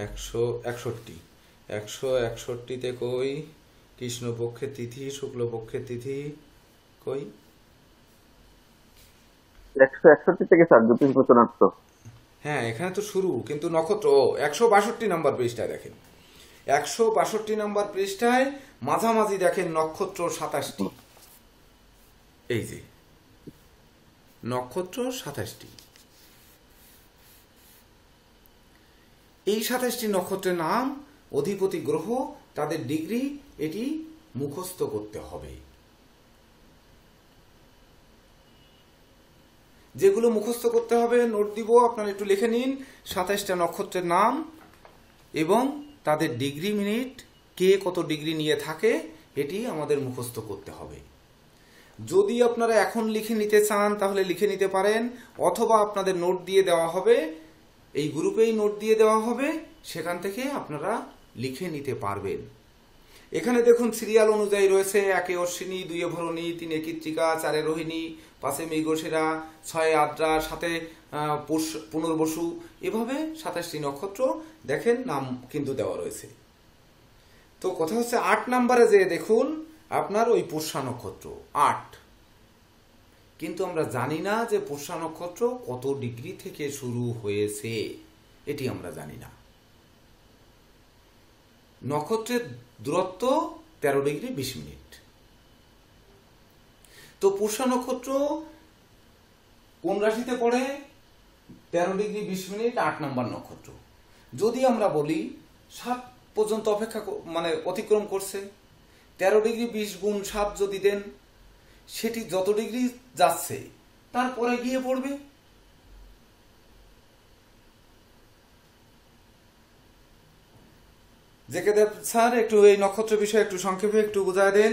161, 161তে কই কৃষ্ণপক্ষের তিথি, শুক্লপক্ষের তিথি কই? 161 থেকে স্যার জ্যোতিষ গোচরার্থ। হ্যাঁ, এখানে তো শুরু, কিন্তু নক্ষত্র 162 নাম্বার পৃষ্ঠায় দেখেন, 162 নাম্বার পৃষ্ঠায় মাঝামাঝি দেখেন নক্ষত্র 27টি। এই যে নক্ষত্র 27টি, এই 27টি নক্ষত্রের নাম, অধিপতি গ্রহ, তাদের ডিগ্রি, এটি মুখস্থ করতে হবে। যেগুলো মুখস্থ করতে হবে নোট দিব, আপনারা একটু লিখে নিন। 27টা নক্ষত্রের নাম এবং তাদের ডিগ্রি মিনিট, কে কত ডিগ্রি নিয়ে থাকে, এটি আমাদের মুখস্থ করতে হবে। যদি আপনারা এখন লিখে নিতে চান তাহলে লিখে নিতে পারেন, অথবা আপনাদের নোট দিয়ে দেওয়া হবে, এই গ্রুপেই নোট দিয়ে দেওয়া হবে, সেখান থেকে আপনারা লিখে নিতে পারবেন। এখানে দেখুন সিরিয়াল অনুযায়ী রয়েছে 1 অশ্বিনী, 2 ভরণী, 3 কৃত্তিকা, 4 রোহিণী, 5 মৃগশিরা, 6 আদ্রা, 7 পুনর্বসু, এভাবে 27টি নক্ষত্র দেখেন নাম কিন্তু দেওয়া রয়েছে। তো কথা হচ্ছে 8 নম্বরে যে দেখুন আপনার ওই পুষ্যা নক্ষত্র 8, কিন্তু আমরা জানি না যে পুষ্যা নক্ষত্র কত ডিগ্রি থেকে শুরু হয়েছে, এটি আমরা জানি না। নক্ষত্রের দূরত্ব 13 ডিগ্রি 20 মিনিট। তো পুষ্যা নক্ষত্র কোন রাশিতে পড়ে? 13 ডিগ্রি 20 মিনিট 8 নম্বর নক্ষত্র। যদি আমরা বলি 7 পর্যন্ত অপেক্ষা মানে অতিক্রম করছে, 13 ডিগ্রি 20 গুণ 7 যদি দেন, সেটি যত ডিগ্রি যাচ্ছে তারপরে গিয়ে পড়বে। জেকে দেব স্যার, একটু এই নক্ষত্র বিষয়ে একটু সংক্ষেপে একটু বুঝায় দেন,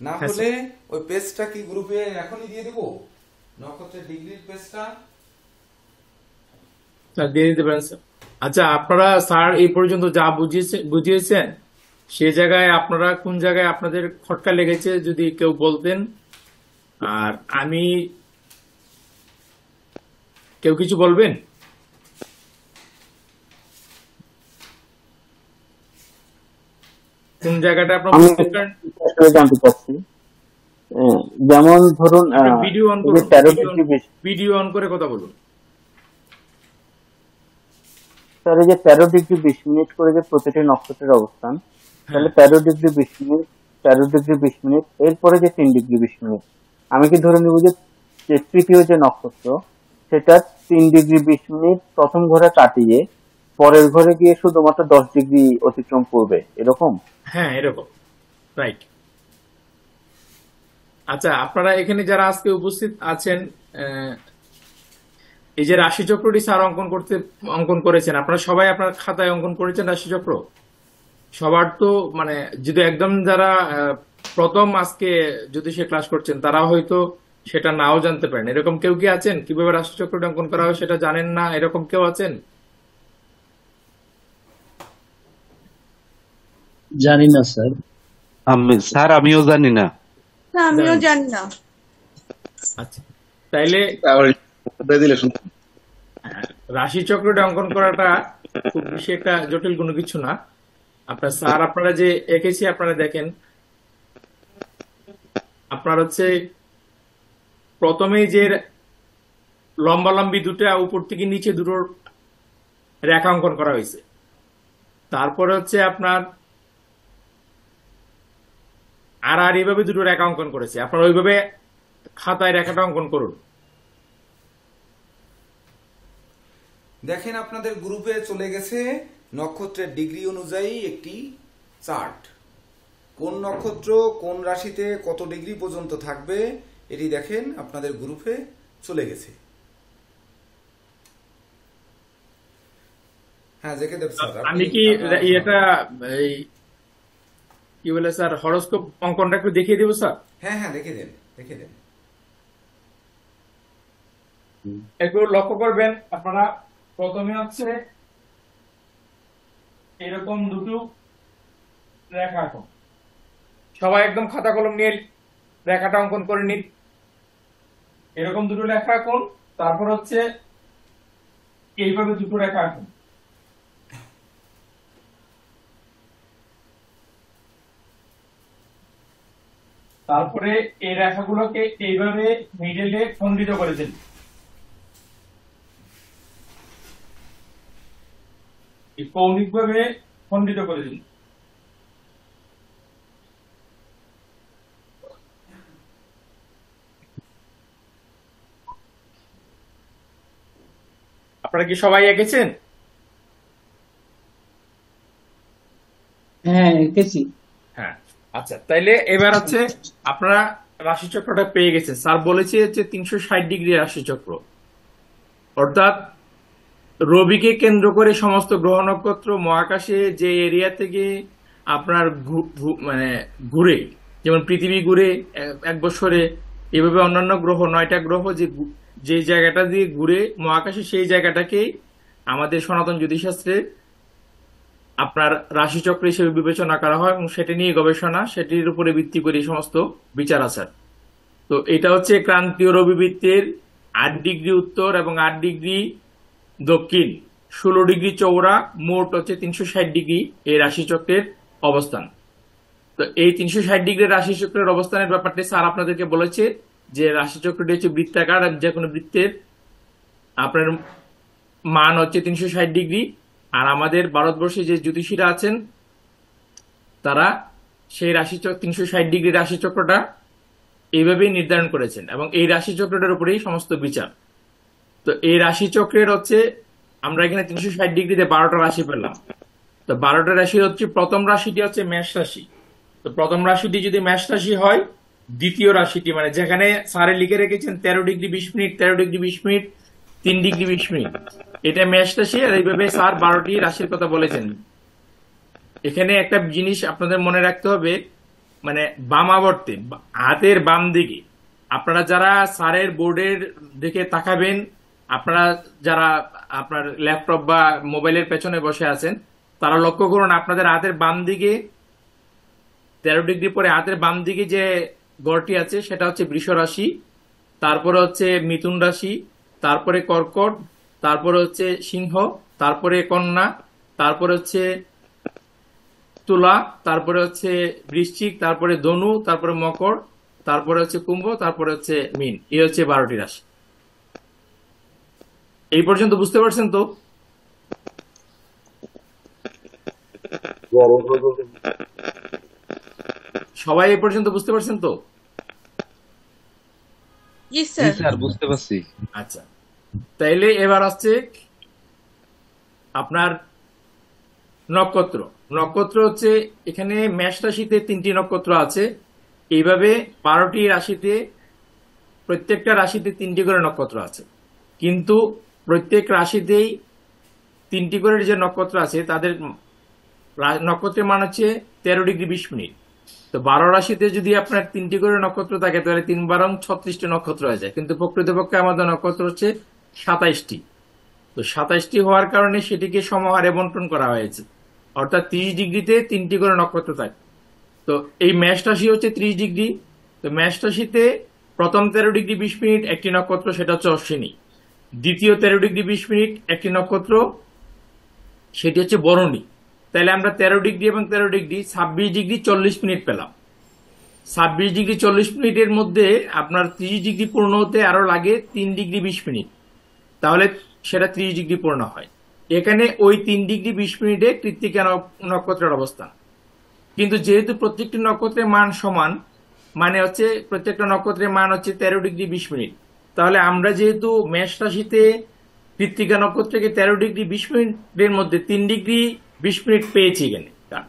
না হলে ওই পেজটা কি গ্রুপে এখনই দিয়ে দেব, নক্ষত্রের ডিগ্রির পেজটা দিয়ে দিতে পারেন স্যার। আচ্ছা, আপনারা স্যার এই পর্যন্ত যা বুঝিয়েছেন সে জায়গায় আপনারা কোন জায়গায় আপনাদের খটকা লেগেছে যদি কেউ বলতেন, আর আমি কেউ কিছু বলবেন? কোন জায়গাটা আপনার আমি আসলে জানতে চাচ্ছি, যেমন ধরুন ভিডিও অন করুন, 13 ডিগ্রি 20, ভিডিও অন করে কথা বলুন। স্যার এই যে 13 ডিগ্রি 20 মিনিট করে যে প্রতিটি নক্ষত্রের অবস্থান, তাহলে 13 ডিগ্রি 20 মিনিট, 13 ডিগ্রি 20 মিনিট, এরপরে যে 3 ডিগ্রি 20 মিনিট, আমি কি ধরে নিব যে তৃতীয় যে নক্ষত্র সেটা 3 ডিগ্রি 20 মিনিট প্রথম ঘরে কাটিয়ে পরের ঘরে গিয়ে শুধুমাত্র 10 ডিগ্রি অতিক্রম করবে, এরকম? হ্যাঁ, এরকম, রাইট। আচ্ছা, আপনারা এখানে যারা আজকে উপস্থিত আছেন, এই যে রাশিচক্রটি স্যার অঙ্কন করেছেন, আপনারা সবাই আপনার খাতায় অঙ্কন করেছেন রাশিচক্র? সবার তো মানে যদি একদম যারা প্রথম আজকে যদি সে ক্লাস করছেন তারা হয়তো সেটা নাও জানতে পারেন, এরকম কেউ কি আছেন? কিভাবে রাশিচক্রটি অঙ্কন করা হয় সেটা জানেন না, এরকম কেউ আছেন? জানি না স্যার। স্যার আমিও জানি না। আমিও জানি না। আচ্ছা, তাইলে রাশিচক্রটা অঙ্কন করাটা খুব বেশি একটা জটিল কোনো কিছু না। আপনার স্যার আপনারা যে এঁকেছি আপনারা দেখেন, আপনার হচ্ছে প্রথমেই যে লম্বালম্বি দুটা উপর থেকে নিচে দুটো রেখা অঙ্কন করা হয়েছে, তারপরে হচ্ছে আপনার আর এইভাবে দুটো রেখা অঙ্কন করেছে, আপনারা ওইভাবে খাতায় রেখাটা অঙ্কন করুন। দেখেন আপনাদের গ্রুপে চলে গেছে নক্ষত্রের ডিগ্রি অনুযায়ী একটি চার্ট, কোন নক্ষত্র কোন রাশিতে কত ডিগ্রি পর্যন্ত থাকবে এটি দেখেন আপনাদের গ্রুপে চলে গেছে। হ্যাঁ, জেকে দেব স্যার, আমি কি এটা কি বলে স্যার হরোস্কোপ অঙ্কনটা একটু দেখিয়ে দেবো স্যার? হ্যাঁ হ্যাঁ, দেখে দেন দেখে দেন। একটু লক্ষ্য করবেন আপনারা, প্রথমে হচ্ছে এরকম দুটো রেখা আঁকুন। সবাই একদম খাতা কলম নিয়ে রেখাটা অঙ্কন করে নিন। এরকম দুটো রেখা আঁকুন, তারপর হচ্ছে এইভাবে দুটো রেখা আঁকুন। তারপরে এই রেখাগুলোকে এইভাবে মিডলে খণ্ডিত করে দিন। কৌণিক ভাবে খণ্ডিত করে দিন। আপনারা কি সবাই এঁকেছেন? হ্যাঁ এঁকেছি। হ্যাঁ, আচ্ছা, তাইলে এবার হচ্ছে আপনারা রাশিচক্রটা পেয়ে গেছেন। স্যার বলেছে যে 360 ডিগ্রি রাশিচক্র, অর্থাৎ রবিকে কেন্দ্র করে সমস্ত গ্রহ নক্ষত্র মহাকাশে যে এরিয়া থেকে আপনার মানে ঘুরে, যেমন পৃথিবী ঘুরে এক বছরে, এভাবে অন্যান্য গ্রহ 9টা গ্রহ যে জায়গাটা দিয়ে ঘুরে মহাকাশে, সেই জায়গাটাকেই আমাদের সনাতন জ্যোতিষশাস্ত্রে আপনার রাশিচক্র হিসেবে বিবেচনা করা হয় এবং সেটা নিয়ে গবেষণা, সেটির উপরে ভিত্তি করে এই সমস্ত বিচার আচার। তো এটা হচ্ছে ক্রান্তীয় রবিবৃত্তের 8 ডিগ্রি উত্তর এবং 8 ডিগ্রি দক্ষিণ, 16 ডিগ্রি চৌড়া, মোট হচ্ছে 360 ডিগ্রি এই রাশিচক্রের অবস্থান। তো এই 360 ডিগ্রি রাশিচক্রের অবস্থানের ব্যাপারটি স্যার আপনাদেরকে বলেছে যে রাশিচক্রটি হচ্ছে বৃত্তাকার, আর যে কোনো বৃত্তের আপনার মান হচ্ছে 360 ডিগ্রি। আর আমাদের ভারতবর্ষে যে জ্যোতিষীরা আছেন তারা সেই রাশিচক্র 360 ডিগ্রি রাশিচক্রটা এইভাবেই নির্ধারণ করেছেন এবং এই রাশিচক্রটার উপরেই সমস্ত বিচার। তো এই রাশিচক্রের হচ্ছে আমরা এখানে 360 ডিগ্রিতে 12টা রাশি পেলাম। তো 12টা রাশি হচ্ছে, প্রথম রাশিটি হচ্ছে মেষ রাশি। তো প্রথম রাশিটি যদি মেষ রাশি হয়, দ্বিতীয় রাশিটি মানে যেখানে স্যারে লিখে রেখেছেন 13 degree 20 minute, 13 degree 20 minute, 3 degree 20 minute, এটা মেষ রাশি। আর এইভাবে স্যার 12টি রাশির কথা বলেছেন। এখানে একটা জিনিস আপনাদের মনে রাখতে হবে, মানে বামাবর্তে, হাতের বাম দিকে, আপনারা যারা স্যারের বোর্ডের দিকে তাকাবেন, আপনারা যারা আপনার ল্যাপটপ বা মোবাইলের পেছনে বসে আছেন, তারা লক্ষ্য করুন আপনাদের হাতের বাম দিকে 13 ডিগ্রি পরে হাতের বাম দিকে যে গড়টি আছে সেটা হচ্ছে বৃষ রাশি, তারপরে হচ্ছে মিথুন রাশি, তারপরে কর্কট, তারপরে হচ্ছে সিংহ, তারপরে কন্যা, তারপরে হচ্ছে তুলা, তারপরে হচ্ছে বৃশ্চিক, তারপরে ধনু, তারপরে মকর, তারপরে হচ্ছে কুম্ভ, তারপরে হচ্ছে মীন। এই হচ্ছে 12টি রাশি। এই পর্যন্ত বুঝতে পারছেন তো? সবাই এই পর্যন্ত বুঝতে পারছেন তো? জি জি স্যার। স্যার, বুঝতে পারছি। আচ্ছা, তাইলে এবার আসছে আপনার নক্ষত্র। নক্ষত্র হচ্ছে এখানে মেষ রাশিতে 3টি নক্ষত্র আছে। এইভাবে 12টি রাশিতে, প্রত্যেকটা রাশিতে 3টি করে নক্ষত্র আছে, কিন্তু প্রত্যেক রাশিতেই 3টি করে যে নক্ষত্র আছে তাদের নক্ষত্রের মান হচ্ছে 13 ডিগ্রি 20 মিনিট। তো 12 রাশিতে যদি আপনার 3টি করে নক্ষত্র থাকে তাহলে 3 × 36টি নক্ষত্র হয়ে যায়, কিন্তু প্রকৃতপক্ষে আমাদের নক্ষত্র হচ্ছে 27টি। তো 27টি হওয়ার কারণে সেটিকে সমহারে বন্টন করা হয়েছে, অর্থাৎ 30 ডিগ্রিতে 3টি করে নক্ষত্র থাকে। তো এই মেষ রাশি হচ্ছে 30 ডিগ্রি। তো মেষ রাশিতে প্রথম 13 ডিগ্রি 20 মিনিট একটি নক্ষত্র, সেটা হচ্ছে অশ্বিনী। দ্বিতীয় 13 ডিগ্রি 20 মিনিট একটি নক্ষত্র, সেটি হচ্ছে বরণী। তাহলে আমরা 13 ডিগ্রি এবং 13 ডিগ্রি 26 ডিগ্রি 40 মিনিট পেলাম। 26 ডিগ্রি 40 মিনিটের মধ্যে আপনার 30 ডিগ্রি পূর্ণ হতে আরো লাগে 3 ডিগ্রি 20 মিনিট, তাহলে সেটা 30 ডিগ্রি পূর্ণ হয়। এখানে ওই 3 ডিগ্রি 20 মিনিটে কৃত্তিকা নক্ষত্রের অবস্থান। কিন্তু যেহেতু প্রত্যেকটি নক্ষত্রের মান সমান, মানে হচ্ছে প্রত্যেকটা নক্ষত্রের মান হচ্ছে 13 ডিগ্রি 20 মিনিট, তাহলে আমরা যেহেতু মেষ রাশিতে কৃত্তিকা নক্ষত্রকে 13 ডিগ্রি 20 মিনিটের মধ্যে 3 ডিগ্রি 20 মিনিট পেয়েছি,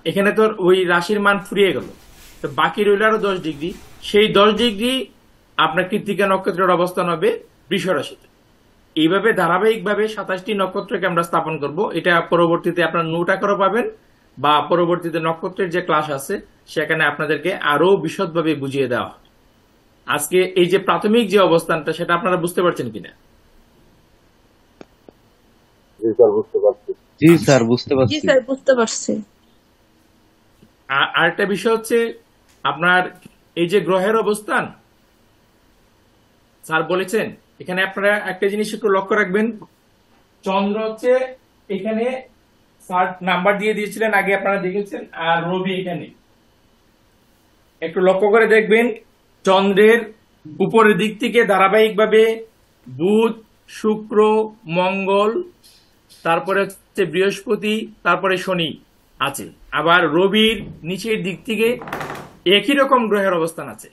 এখানে তো ওই রাশির মান ফুরিয়ে গেল। তো বাকি রইল আরো 10 ডিগ্রি। সেই 10 ডিগ্রি আপনার কৃত্তিকা নক্ষত্রের অবস্থান হবে বৃষ রাশিতে। এইভাবে ধারাবাহিকভাবে 27টি নক্ষত্রকে আমরা স্থাপন করব। এটা পরবর্তীতে আপনার নোট আকারও পাবেন, বা পরবর্তীতে নক্ষত্রের যে ক্লাস আছে সেখানে আপনাদেরকে আরো বিশদভাবে বুঝিয়ে দেওয়া হবে। আজকে এই যে প্রাথমিক যে অবস্থানটা, সেটা আপনারা বুঝতে পারছেন কিনা? জি স্যার, বুঝতে পারছি। জি স্যার বুঝতে জি পারছি। স্যার বুঝতে পারছি। আরেকটা বিষয় হচ্ছে আপনার এই যে গ্রহের অবস্থান স্যার বলেছেন, এখানে আপনারা একটা জিনিস একটু লক্ষ্য রাখবেন। চন্দ্র হচ্ছে এখানে, স্যার নাম্বার দিয়ে দিয়েছিলেন আগে আপনারা দেখেছেন, আর রবি এখানে। একটু লক্ষ্য করে দেখবেন চন্দ্রের উপরের দিক থেকে ধারাবাহিকভাবে বুধ, শুক্র, মঙ্গল, তারপরে হচ্ছে বৃহস্পতি, তারপরে শনি আছে। আবার রবির নিচের দিক থেকে একই রকম গ্রহের অবস্থান আছে।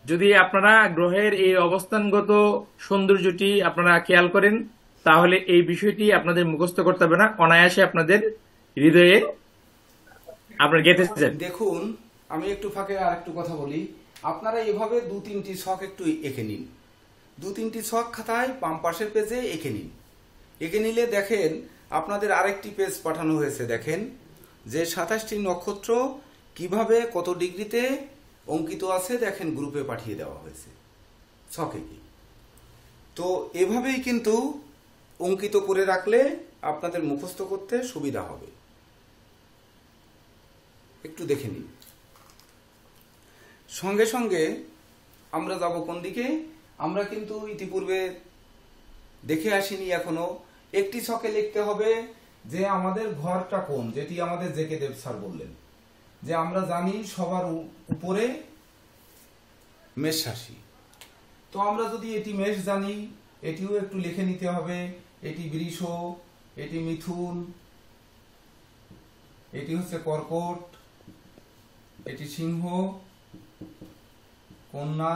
যদি আপনারা গ্রহের এই অবস্থানগত সৌন্দর্যটি আপনারা খেয়াল করেন, তাহলে এই বিষয়টি আপনাদের মুখস্থ করতে হবে না, অনায়াসে আপনাদের হৃদয়ে আপনার গেঁথে যাবে। দেখুন, আমি একটু ফাঁকে আর একটু কথা বলি। আপনারা এভাবে 2-3টি ছক একটু এঁকে নিন, 2-3টি ছক খাতায় বাম পাশের পেজে এঁকে নিন। এঁকে নিলে দেখেন আপনাদের আরেকটি পেজ পাঠানো হয়েছে, দেখেন যে 27টি নক্ষত্র কিভাবে কত ডিগ্রিতে অঙ্কিত আছে, দেখেন গ্রুপে পাঠিয়ে দেওয়া হয়েছে ছকে কি। তো এভাবেই কিন্তু অঙ্কিত করে রাখলে আপনাদের মুখস্থ করতে সুবিধা হবে। একটু দেখে নিন। সঙ্গে সঙ্গে আমরা যাব কোন দিকে? আমরা কিন্তু ইতিপূর্বে দেখে আসিনি এখনো। একটি ছকে লিখতে হবে যে আমাদের ঘরটা কোন, যেটি আমাদের জেকে দেব স্যার বললেন যে আমরা জানি সবার উপরে মেষ রাশি। তো আমরা যদি এটি মেষ জানি, এটিও একটু লিখে নিতে হবে। এটি বৃষ, এটি মিথুন, এটি হচ্ছে কর্কট, এটি সিংহ, কন্যা,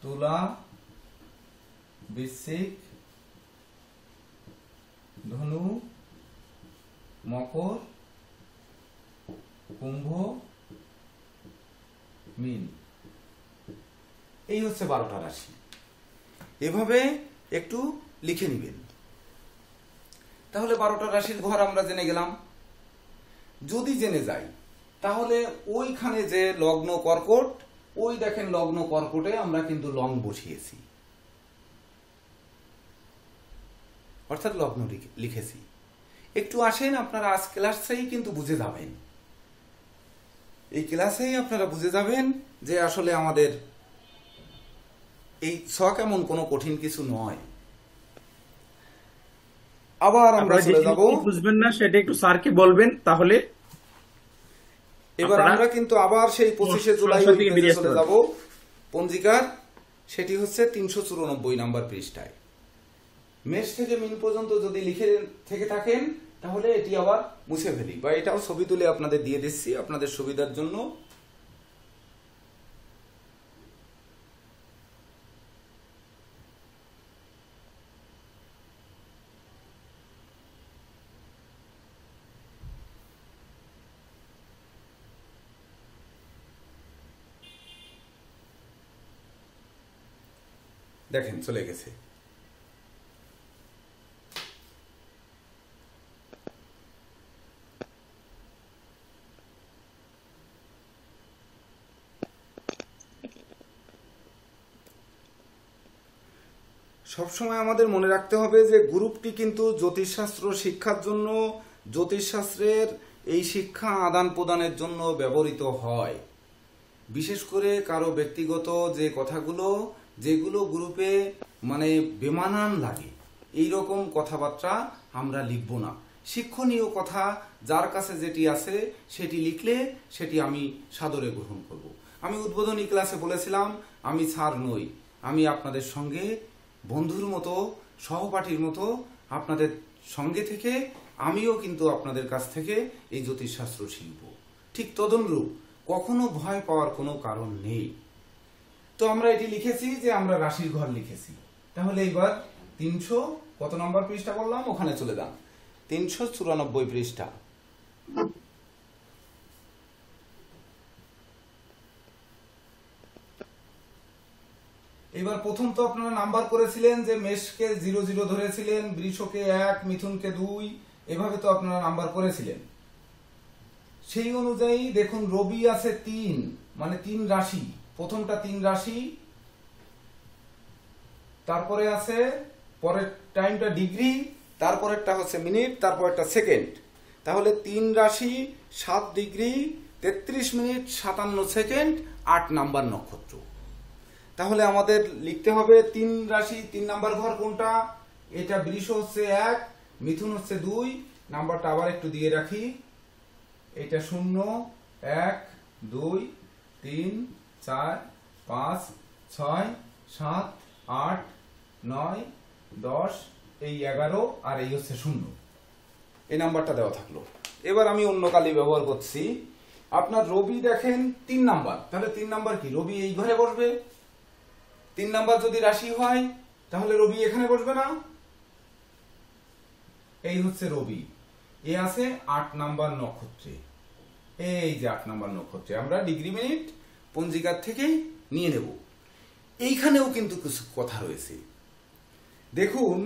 তুলা, বৃশ্চিক, ধনু, মকর, কুম্ভ, মীন। এই হচ্ছে 12টা রাশি। এভাবে একটু লিখে নিবেন। তাহলে 12টা রাশির ঘর আমরা জেনে গেলাম। যদি জেনে যাই তাহলে ওইখানে যে লগ্ন কর্কট, ওই দেখেন লগ্ন কর্কটে আমরা কিন্তু লং বসিয়েছি, অর্থাৎ লগ্ন লিখেছি। একটু আসেন, আপনারা আজ ক্লাসেই কিন্তু বুঝে যাবেন, এই ক্লাসেই আপনারা বুঝে যাবেন যে আসলে আমাদের এই ছক এমন কোনো কঠিন কিছু নয়। আবার আমরা চলে যাব, বুঝবেন না সেটা একটু স্যারকে বলবেন, তাহলে এবার আমরা কিন্তু আবার সেই 25শে জুলাই চলে যাব পঞ্জিকার। সেটি হচ্ছে 394 নাম্বার পৃষ্ঠায়। মেষ থেকে মিন পর্যন্ত যদি লিখে থেকে থাকেন তাহলে এটি আবার মুছে ফেলি, বা এটাও ছবি তুলে আপনাদের দিয়ে দিচ্ছি আপনাদের সুবিধার জন্য। দেখেন চলে গেছে। সবসময় আমাদের মনে রাখতে হবে যে গ্রুপটি কিন্তু জ্যোতিষশাস্ত্র শিক্ষার জন্য, জ্যোতিষশাস্ত্রের এই শিক্ষা আদান প্রদানের জন্য ব্যবহৃত হয়। বিশেষ করে কারো ব্যক্তিগত যে কথাগুলো, যেগুলো গ্রুপে মানে বেমানান লাগে, এই রকম কথাবার্তা আমরা লিখব না। শিক্ষণীয় কথা যার কাছে যেটি আছে সেটি লিখলে সেটি আমি সাদরে গ্রহণ করব। আমি উদ্বোধনী ক্লাসে বলেছিলাম আমি স্যার নই, আমি আপনাদের সঙ্গে বন্ধুর মতো, সহপাঠীর মতো আপনাদের সঙ্গে থেকে আমিও কিন্তু আপনাদের কাছ থেকে এই জ্যোতিষশাস্ত্র শিখব। ঠিক তদনুরূপ কখনো ভয় পাওয়ার কোনো কারণ নেই। তো আমরা এটি লিখেছি যে আমরা রাশির ঘর লিখেছি। তাহলে এবার 300 কত নম্বর পৃষ্ঠা বললাম, ওখানে চলে যান, 394 পৃষ্ঠা। এবার প্রথম তো আপনারা নাম্বার করেছিলেন যে মেষকে 00 ধরেছিলেন, বৃষকে 1, মিথুনকে 2, এভাবে তো আপনারা নাম্বার করেছিলেন। সেই অনুযায়ী দেখুন রবি আছে 3, মানে 3 রাশি। প্রথমটা 3 রাশি, তারপরে আছে পরেরটা টাইমটা ডিগ্রি, তারপরেরটা হচ্ছে মিনিট, তারপরেরটা সেকেন্ড। তাহলে 3 রাশি 7 ডিগ্রি 33 মিনিট 57 সেকেন্ড 8 নাম্বার নক্ষত্র। তাহলে আমাদের লিখতে হবে 3 রাশি 3 নাম্বার ঘর কোনটা? এটা বৃষ হচ্ছে 1, মিথুন হচ্ছে 2, নাম্বারটা আবার একটু দিয়ে রাখি। এটা 0, 1, 2, 3, 4, 5, 6, 7, 8, 9, 10, এই 11 আর এই হচ্ছে 0। এই নাম্বারটা দেওয়া থাকলো। এবার আমি অন্য কালি ব্যবহার করছি। আপনার রবি দেখেন 3 নাম্বার, তাহলে 3 নাম্বার কি? রবি এই ঘরে বসবে। 3 নাম্বার যদি রাশি হয় তাহলে রবি এখানে বসবে না? এই হচ্ছে রবি, এ আছে 8 নাম্বার নক্ষত্রে। এই যে 8 নাম্বার নক্ষত্রে আমরা ডিগ্রি মিনিট পঞ্জিকার থেকে নিয়ে নেব। এইখানেও কিন্তু কিছু কথা রয়েছে। দেখুন,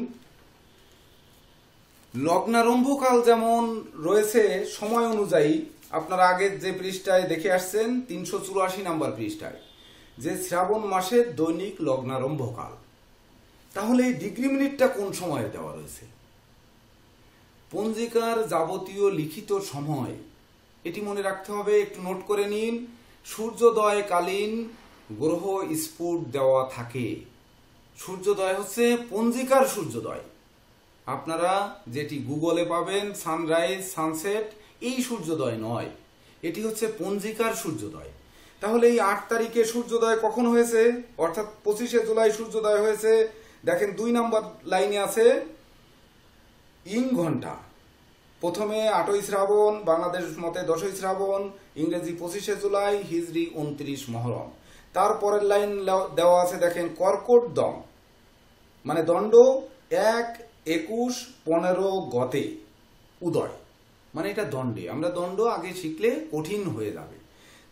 লগ্নারম্ভকাল যেমন রয়েছে সময় অনুযায়ী, আপনারা আগের যে পৃষ্ঠায় দেখে আসছেন 384 নাম্বার পৃষ্ঠায়, যে শ্রাবণ মাসের দৈনিক লগ্নারম্ভকাল। তাহলে এই ডিগ্রি মিনিটটা কোন সময়ে দেওয়া রয়েছে? পঞ্জিকার যাবতীয় লিখিত সময়, এটি মনে রাখতে হবে, একটু নোট করে নিন। সূর্যোদয়কালীন গ্রহ স্ফুট দেওয়া থাকে। সূর্যোদয় হচ্ছে পঞ্জিকার সূর্যোদয়। আপনারা যেটি গুগলে পাবেন সানরাইজ, সানসেট, এই সূর্যোদয় নয়, এটি হচ্ছে পঞ্জিকার সূর্যোদয়। তাহলে এই 8 তারিখে সূর্যোদয় কখন হয়েছে? অর্থাৎ 25শে জুলাই সূর্যোদয় হয়েছে। দেখেন 2 নাম্বার লাইনে আছে ইং ঘন্টা। প্রথমে 8ই শ্রাবণ, বাংলাদেশ মতে 10ই শ্রাবণ, ইংরেজি 25শে জুলাই, হিজরি 29 মহরম। তারপরের লাইন দেওয়া আছে দেখেন কর্কট দম, মানে দণ্ড 1, 21, 15 গতে উদয়, মানে এটা দণ্ডে। আমরা দণ্ড আগে শিখলে কঠিন হয়ে যাবে।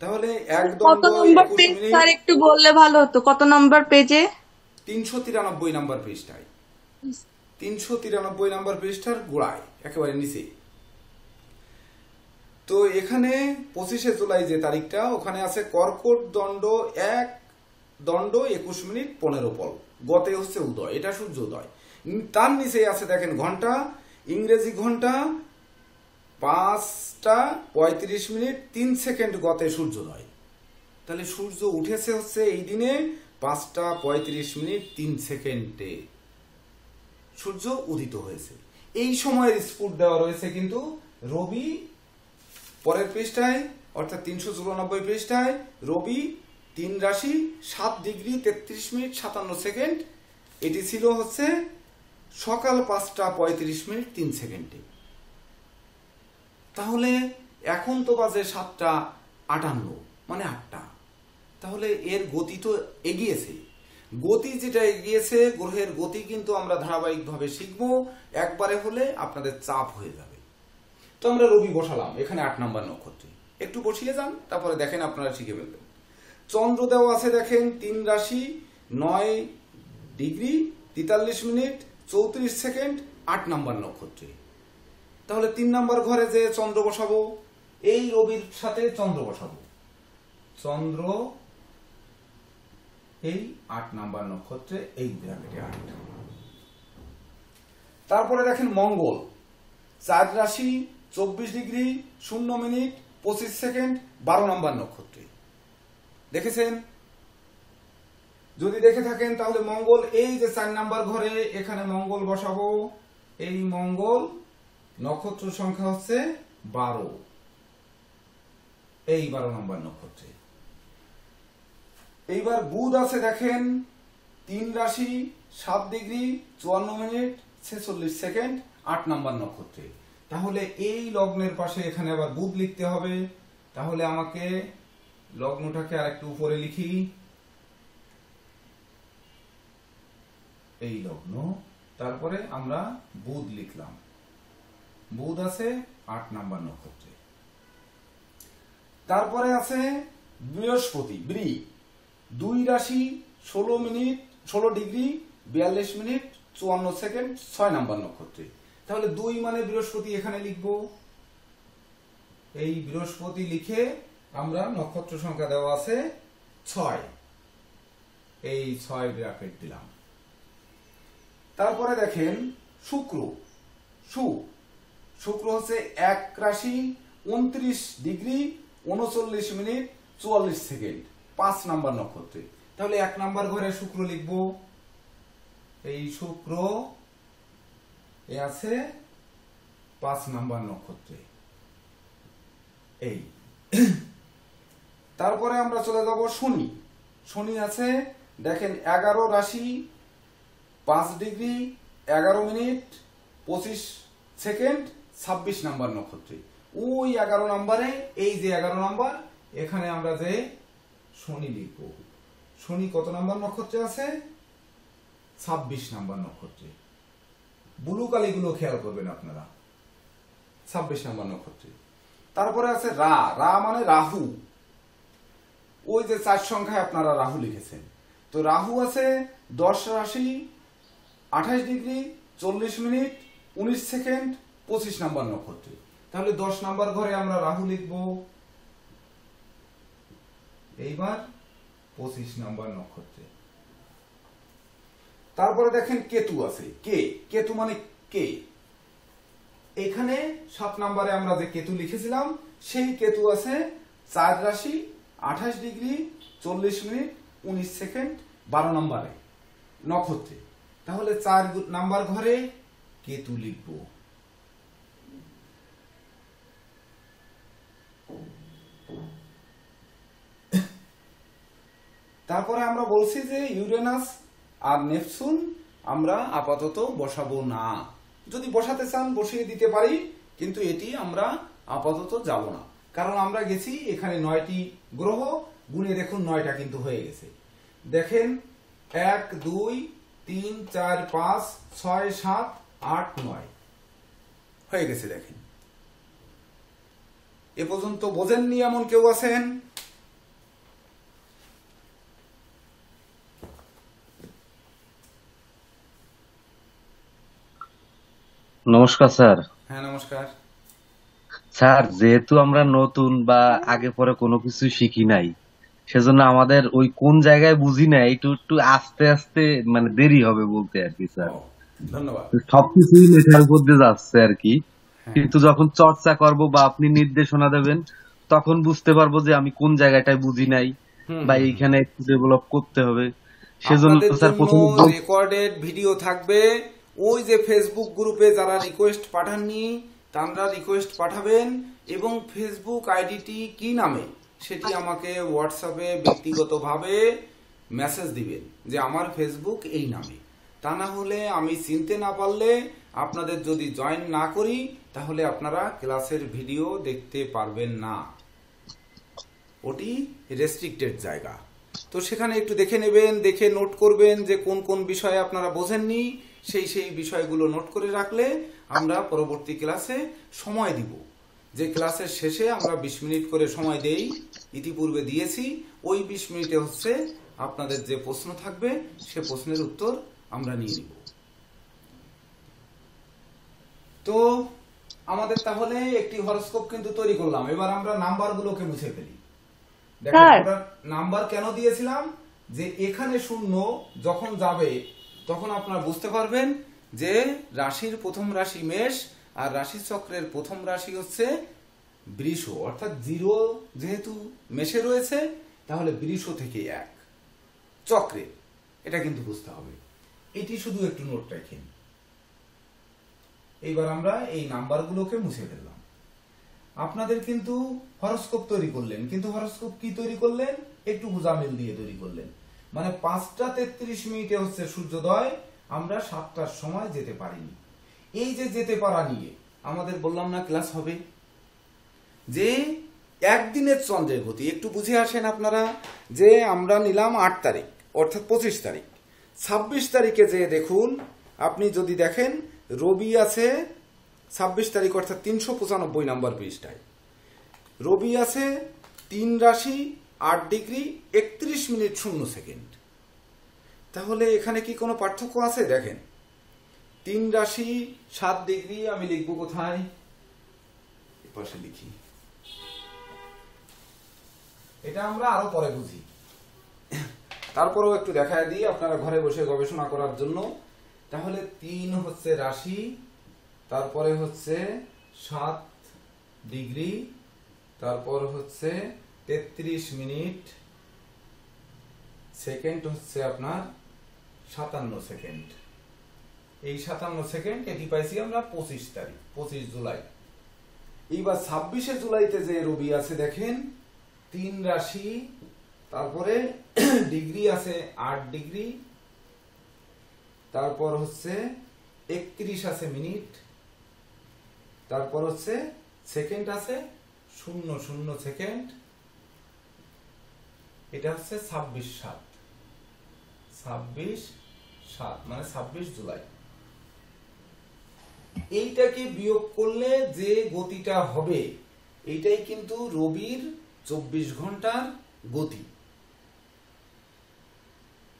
তাহলে 1 কত দণ্ড নম্বর 21 পেজ মিনিট। স্যার একটু বললে ভালো হতো, কত নম্বর পেজে? 393 নাম্বার পৃষ্ঠায়, 393 নাম্বার পৃষ্ঠার গোড়ায় একেবারে নিচে। তো এখানে 25শে জুলাই যে তারিখটা, ওখানে আছে কর্কট দণ্ড 1 দণ্ড 21 মিনিট 15 পল, গতে হচ্ছে উদয়, এটা সূর্যোদয়। তার নিচে আছে দেখেন ঘন্টা, ইংরেজি ঘন্টা 5টা 35 মিনিট 3 সেকেন্ড গতে সূর্যোদয়। তাহলে সূর্য উঠেছে হচ্ছে এই দিনে 5টা 35 মিনিট 3 সেকেন্ডে সূর্য উদিত হয়েছে। এই সময়ের স্ফুট দেওয়া রয়েছে কিন্তু রবি পরের পৃষ্ঠায়, অর্থাৎ 394 পৃষ্ঠায়। রবি 3 রাশি 7 ডিগ্রি 33 মিনিট 57 সেকেন্ড, এটি ছিল হচ্ছে সকাল 5টা 35 মিনিট 3 সেকেন্ডে। তাহলে এখন তো বাজে 7টা 58, মানে 8টা। তাহলে এর গতি তো এগিয়েছে। গতি যেটা এগিয়েছে, গ্রহের গতি কিন্তু আমরা ধারাবাহিকভাবে শিখব, একবারে হলে আপনাদের চাপ হয়ে যাবে। তো আমরা রবি বসালাম এখানে 8 নাম্বার নক্ষত্রে, একটু বসিয়ে যান, তারপরে দেখেন আপনারা শিখে ফেলবেন। চন্দ্র দেওয়া আছে দেখেন 3 রাশি 9 ডিগ্রি 43 মিনিট 34 সেকেন্ড 8 নাম্বার নক্ষত্রে। তাহলে 3 নাম্বার ঘরে যে চন্দ্র বসাবো, এই রবির সাথে চন্দ্র বসাবো। চন্দ্র এই 8 নাম্বার নক্ষত্রে, এই ব্র্যাকেটে 8। তারপরে দেখেন মঙ্গল 4 রাশি 24 ডিগ্রি 0 মিনিট 25 সেকেন্ড 12 নাম্বার নক্ষত্রে। দেখেছেন? যদি দেখে থাকেন তাহলে মঙ্গল এই যে 4 নাম্বার ঘরে, এখানে মঙ্গল বসাবো। এই মঙ্গল নক্ষত্র সংখ্যা হচ্ছে 12, এই 12 নাম্বার নক্ষত্রে। এইবার বুধ আছে দেখেন 3 রাশি 7 ডিগ্রি 54 মিনিট 46 সেকেন্ড 8 নাম্বার নক্ষত্রে। তাহলে এই লগ্নের পাশে এখানে আবার বুধ লিখতে হবে। তাহলে আমাকে লগ্নটাকে আরেকটু উপরে লিখি, এই লগ্ন, তারপরে আমরা বুধ লিখলাম। বুধ আছে 8 নাম্বার নক্ষত্রে। তারপরে আছে বৃহস্পতি বৃ 2 রাশি 16 ডিগ্রি 42 মিনিট 54 সেকেন্ড 6 নাম্বার নক্ষত্রে। তাহলে 2 মানে বৃহস্পতি এখানে লিখব। এই বৃহস্পতি লিখে আমরা নক্ষত্র সংখ্যা দেওয়া আছে 6, এই 6 ব্র্যাকেট দিলাম। তারপরে দেখেন শুক্র, শুক্র হচ্ছে 1 রাশি 29 ডিগ্রি 39 মিনিট 44 সেকেন্ড 5 নাম্বার নক্ষত্রে। তাহলে 1 নাম্বার ঘরে শুক্র লিখব। এই শুক্র এ আছে 5 নাম্বার নক্ষত্রে। এই তারপরে আমরা চলে যাব শনি। শনি আছে দেখেন 11 রাশি 5 ডিগ্রি 11 মিনিট 25 সেকেন্ড 26 নাম্বার নক্ষত্রে। ওই 11 নাম্বারে এই যে 11 নাম্বার এখানে আমরা যে শনি লিখব। শনি কত নাম্বার নক্ষত্রে আছে? 26 নাম্বার নক্ষত্রে। ব্লু কালিগুলো খেয়াল করবেন আপনারা, 26 নাম্বার নক্ষত্রে। তারপরে আছে রা মানে রাহু। ওই যে 4 সংখ্যায় আপনারা রাহু লিখেছেন, তো রাহু আছে 10 রাশি 28 ডিগ্রি 40 মিনিট 19 সেকেন্ড 25 নাম্বার নক্ষত্রে। তাহলে 10 নাম্বার ঘরে আমরা রাহু লিখব। এইবার 25 নাম্বার নক্ষত্রে। তারপরে দেখেন কেতু আছে, কেতু মানে কে। এখানে 7 নাম্বারে আমরা যে কেতু লিখেছিলাম সেই কেতু আছে 4 রাশি 28 ডিগ্রি 40 মিনিট 19 সেকেন্ড 12 নাম্বারে নক্ষত্রে। তাহলে 4 নাম্বার ঘরে কেতু লিখব। তারপরে আমরা বলছি যে ইউরেনাস আর নেপচুন আমরা আপাতত বসাবো না। যদি বসাতে চান বসিয়ে দিতে পারি, কিন্তু এটি আমরা আপাতত যাব না, কারণ আমরা গেছি এখানে 9টি গ্রহ, গুণে দেখুন 9টা কিন্তু হয়ে গেছে। দেখেন 1 2 3 4 5 6 7 8 9 হয়ে গেছে। দেখেন এ পর্যন্ত বোঝেননি এমন কেউ আছেন? নমস্কার স্যার। হ্যাঁ নমস্কার। স্যার, যেহেতু আমরা নতুন বা আগে পরে কোনো কিছু শিখি নাই, সেজন্য আমাদের ওই কোন জায়গায় বুঝি না একটু একটু আস্তে আস্তে মানে দেরি হবে বলতে আর কি স্যার। ও, ধন্যবাদ। সবকিছুই লেখার উপর দিয়ে যাচ্ছে আর কি, হ্যাঁ। কিন্তু যখন চর্চা করব বা আপনি নির্দেশনা দেবেন তখন বুঝতে পারবো যে আমি কোন জায়গাটায় বুঝি নাই বা এইখানে একটু ডেভেলপ করতে হবে। সেজন্য আপনাদের স্যার জন্য প্রথমে রেকর্ডেড ভিডিও থাকবে। ওই যে ফেসবুক গ্রুপে যারা রিকোয়েস্ট পাঠাননি তারা রিকোয়েস্ট পাঠাবেন, এবং ফেসবুক আইডিটি কি নামে সেটি আমাকে হোয়াটসঅ্যাপে ব্যক্তিগতভাবে মেসেজ দিবেন যে আমার ফেসবুক এই নামে। তা না হলে আমি চিনতে না পারলে, আপনাদের যদি জয়েন না করি, তাহলে আপনারা ক্লাসের ভিডিও দেখতে পারবেন না। ওটি রেস্ট্রিক্টেড জায়গা, তো সেখানে একটু দেখে নেবেন, দেখে নোট করবেন যে কোন কোন বিষয়ে আপনারা বোঝেননি, সেই বিষয়গুলো নোট করে রাখলে আমরা পরবর্তী ক্লাসে সময় দিব। যে ক্লাসের শেষে আমরা 20 মিনিট করে সময় দেই, ইতিপূর্বে দিয়েছি। ওই 20 মিনিটে হচ্ছে আপনাদের যে প্রশ্ন থাকবে সে প্রশ্নের উত্তর আমরা নিয়ে নিব। তো আমাদের তাহলে একটি হরোস্কোপ কিন্তু তৈরি করলাম। এবার আমরা নাম্বারগুলোকে মুছে ফেলি। দেখেন আমরা নাম্বার কেন দিয়েছিলাম, যে এখানে 0 যখন যাবে তখন আপনারা বুঝতে পারবেন যে রাশির প্রথম রাশি মেষ আর রাশি চক্রের প্রথম রাশি হচ্ছে বৃষ, অর্থাৎ 0 যেহেতু মেষে রয়েছে তাহলে বৃষ থেকে 1 চক্রে, এটা কিন্তু বুঝতে হবে। এটি শুধু একটু নোট রাখেন। এইবার আমরা এই নাম্বারগুলোকে মুছে ফেললাম। আপনাদের কিন্তু হরোস্কোপ তৈরি করলেন, কিন্তু হরোস্কোপ কি তৈরি করলেন? একটু গোজামিল দিয়ে তৈরি করলেন। মানে 5টা 33 মিনিটে হচ্ছে সূর্যোদয়, আমরা 7টার সময় যেতে পারিনি। এই যে যেতে পারা নিয়ে আমাদের বললাম না ক্লাস হবে, যে একদিনের চন্দ্রের গতি একটু বুঝে আসেন আপনারা। যে আমরা নিলাম 8 তারিখ অর্থাৎ 25 তারিখ, 26 তারিখে যে দেখুন, আপনি যদি দেখেন রবি আছে 26 তারিখ অর্থাৎ 395 নাম্বার পৃষ্ঠায়। রবি আছে 3 রাশি 8 ডিগ্রি 31 মিনিট 0 সেকেন্ড। তাহলে এখানে কি কোনো পার্থক্য আছে? দেখেন 3 রাশি 7 ডিগ্রি, আমি লিখবো কোথায়? এপাশে লিখি, এটা আমরা আরো পরে বুঝি। তারপরেও একটু দেখায় দিই আপনারা ঘরে বসে গবেষণা করার জন্য। তাহলে 3 হচ্ছে রাশি, তারপরে হচ্ছে 7 ডিগ্রি, তারপর হচ্ছে 33 মিনিট, সেকেন্ড হচ্ছে আপনার 57 সেকেন্ড। এই 57 সেকেন্ড এটি পাইছি আমরা 25 তারিখ, 25 জুলাই। এইবার 26 জুলাইতে যে রবি আছে দেখেন, 3 রাশি, তারপরে ডিগ্রি আছে 8 ডিগ্রি, তারপর হচ্ছে 31 আছে মিনিট, তারপর হচ্ছে সেকেন্ড আছে 00 সেকেন্ড। এটা হচ্ছে 26/7, 26/7 মানে 26 জুলাই। এইটাকে বিয়োগ করলে যে গতিটা হবে এইটাই কিন্তু রবির 24 ঘন্টার গতি।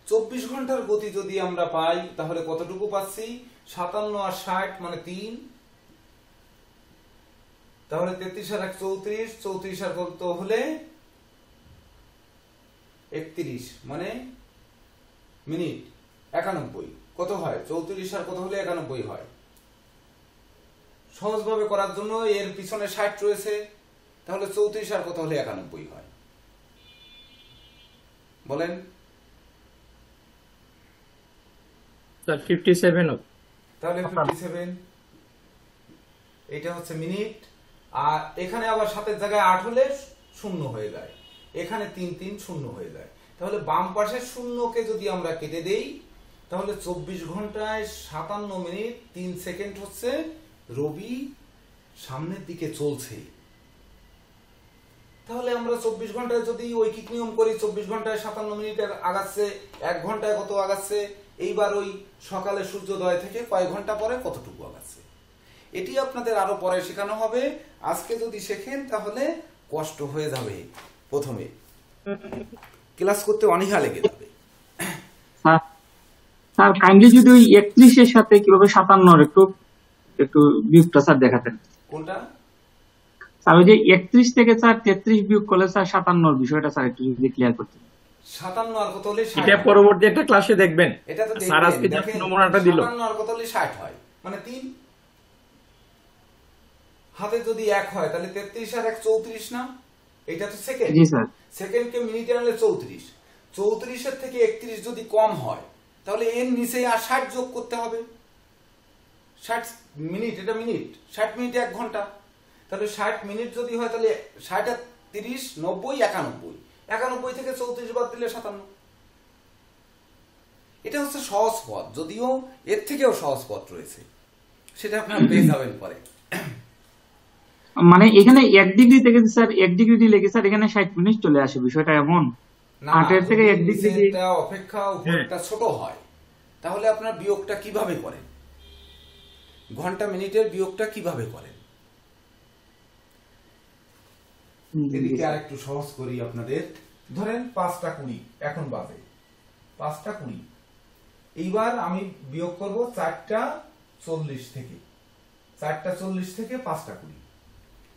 24 ঘন্টার গতি যদি আমরা পাই তাহলে কতটুকু পাচ্ছি? 57 আর 60 মানে 3, তাহলে 33 আর 1 34, 34 আর কত হলে 31 মানে মিনিট 91। কত হয়? 34 আর কত হলে 91 হয়। সহজভাবে করার জন্য এর পিছনে 60 রয়েছে, তাহলে 34 আর কত হলে 91 হয় বলেন? স্যার 57 হবে। তাহলে 57, এটা হচ্ছে মিনিট। আর এখানে আবার 7 এর জায়গায় 8 হলে 0 হয়ে যায়, এখানে 3 3 0 হয়ে যায়। তাহলে বাম পাশের শূন্যকে যদি আমরা কেটে দেই তাহলে 24 ঘন্টায় 57 মিনিট 3 সেকেন্ড হচ্ছে রবি সামনের দিকে চলছে। তাহলে আমরা 24 ঘন্টায় যদি ঐকিক নিয়ম করি, 24 ঘন্টায় 57 মিনিটের আগাচ্ছে, 1 ঘন্টায় কত আগাচ্ছে, এইবার ওই সকালে সূর্যোদয় থেকে কয়েক ঘন্টা পরে কতটুকু আগাচ্ছে, এটি আপনাদের আরো পরে শেখানো হবে। আজকে যদি শেখেন তাহলে কষ্ট হয়ে যাবে, প্রথমে ক্লাস করতে অনীহা লেগে যাবে। স্যার কাইন্ডলি যদি ওই 31 এর সাথে কিভাবে 57 একটু একটু বিয়োগটা স্যার দেখাতেন। কোনটা? স্যার ওই যে 31 থেকে স্যার 33 বিয়োগ করলে স্যার 57 বিষয়টা স্যার একটু যদি ক্লিয়ার করতেন। 57 আর কত হলে 60? এটা পরবর্তী একটা ক্লাসে দেখবেন। এটা তো স্যার আজকে যে দেখেন, নমুনাটা দিল 57 আর কত হলে 60 হয় মানে 3। হাতে যদি 1 হয় তাহলে 33 আর 1 34 না? এটা তো সেকেন্ড। জি স্যার। সেকেন্ডকে মিনিটে আনলে 34, 34 এর থেকে 31 যদি কম হয় তাহলে এর নিচে আর 60 যোগ করতে হবে। 60 মিনিট, এটা মিনিট, 60 মিনিটে 1 ঘন্টা। তাহলে 60 মিনিট যদি হয় তাহলে 60 আর 30 90 91, 91 থেকে 34 বাদ দিলে 57। এটা হচ্ছে সহজ পথ, যদিও এর থেকেও সহজ পথ রয়েছে, সেটা আপনারা পেয়ে যাবেন পরে। মানে এখানে 1 ডিগ্রি থেকে স্যার 1 ডিগ্রি দিলে কি স্যার এখানে 60 মিনিট চলে আসে, বিষয়টা এমন? না, 8 এর থেকে 1 ডিগ্রি নিচেরটা অপেক্ষা উপরটা ছোট হয়, তাহলে আপনার বিয়োগটা কিভাবে করেন? ঘন্টা মিনিটের বিয়োগটা কিভাবে করেন? এদিকে আরেকটু সহজ করি আপনাদের। ধরেন 5টা 20 এখন বাজে, 5টা 20। এইবার আমি বিয়োগ করব 4টা 40 থেকে, 4টা 40 থেকে 5টা 20।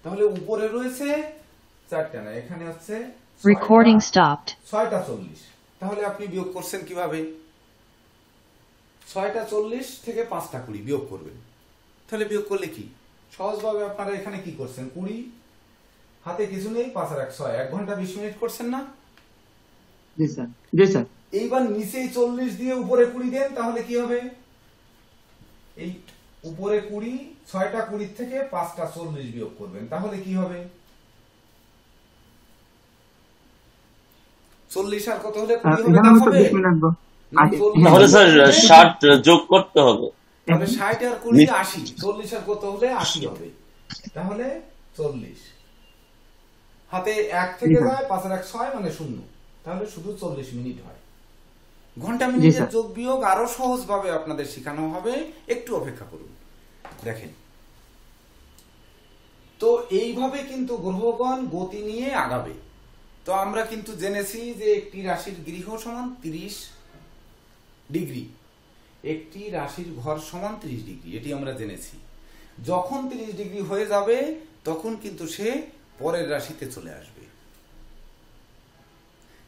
তাহলে উপরে রয়েছে 4টা না, এখানে হচ্ছে Recording stopped. 6টা 40। তাহলে আপনি বিয়োগ করছেন কিভাবে? 6টা 40 থেকে 5টা 20 বিয়োগ করবেন। তাহলে বিয়োগ করলে কি সহজভাবে আপনারা এখানে কি করছেন, 20 হাতে কিছু নেই, 5 আর 1 6, 1 ঘন্টা 20 মিনিট করছেন না? জি স্যার, জি স্যার। এইবার নিচেই 40 দিয়ে উপরে 20 দেন, তাহলে কি হবে? এই উপরে 20, 6টা 20 থেকে 5টা 40 বিয়োগ করবেন, তাহলে কি হবে? 40 আর কত হলে 20 হবে? এখানে না তো হবে? 20 মিনিট তাহলে স্যার 60 যোগ করতে হবে। তাহলে 60 আর 20 80, 40 আর কত হলে 80 হবে, তাহলে 40 হাতে 1 থেকে যায়, 5 আর 1 6 মানে 0, তাহলে শুধু 40 মিনিট হয়। ঘন্টা মিনিটের যোগ বিয়োগ আরো সহজ ভাবে আপনাদের শেখানো হবে, একটু অপেক্ষা করুন। দেখেন তো এইভাবে কিন্তু গ্রহগণ গতি নিয়ে আগাবে। তো আমরা কিন্তু জেনেছি যে একটি রাশির গৃহ সমান 30 ডিগ্রি, একটি রাশির ঘর সমান 30 ডিগ্রি, এটি আমরা জেনেছি। যখন 30 ডিগ্রি হয়ে যাবে তখন কিন্তু সে পরের রাশিতে চলে আসবে।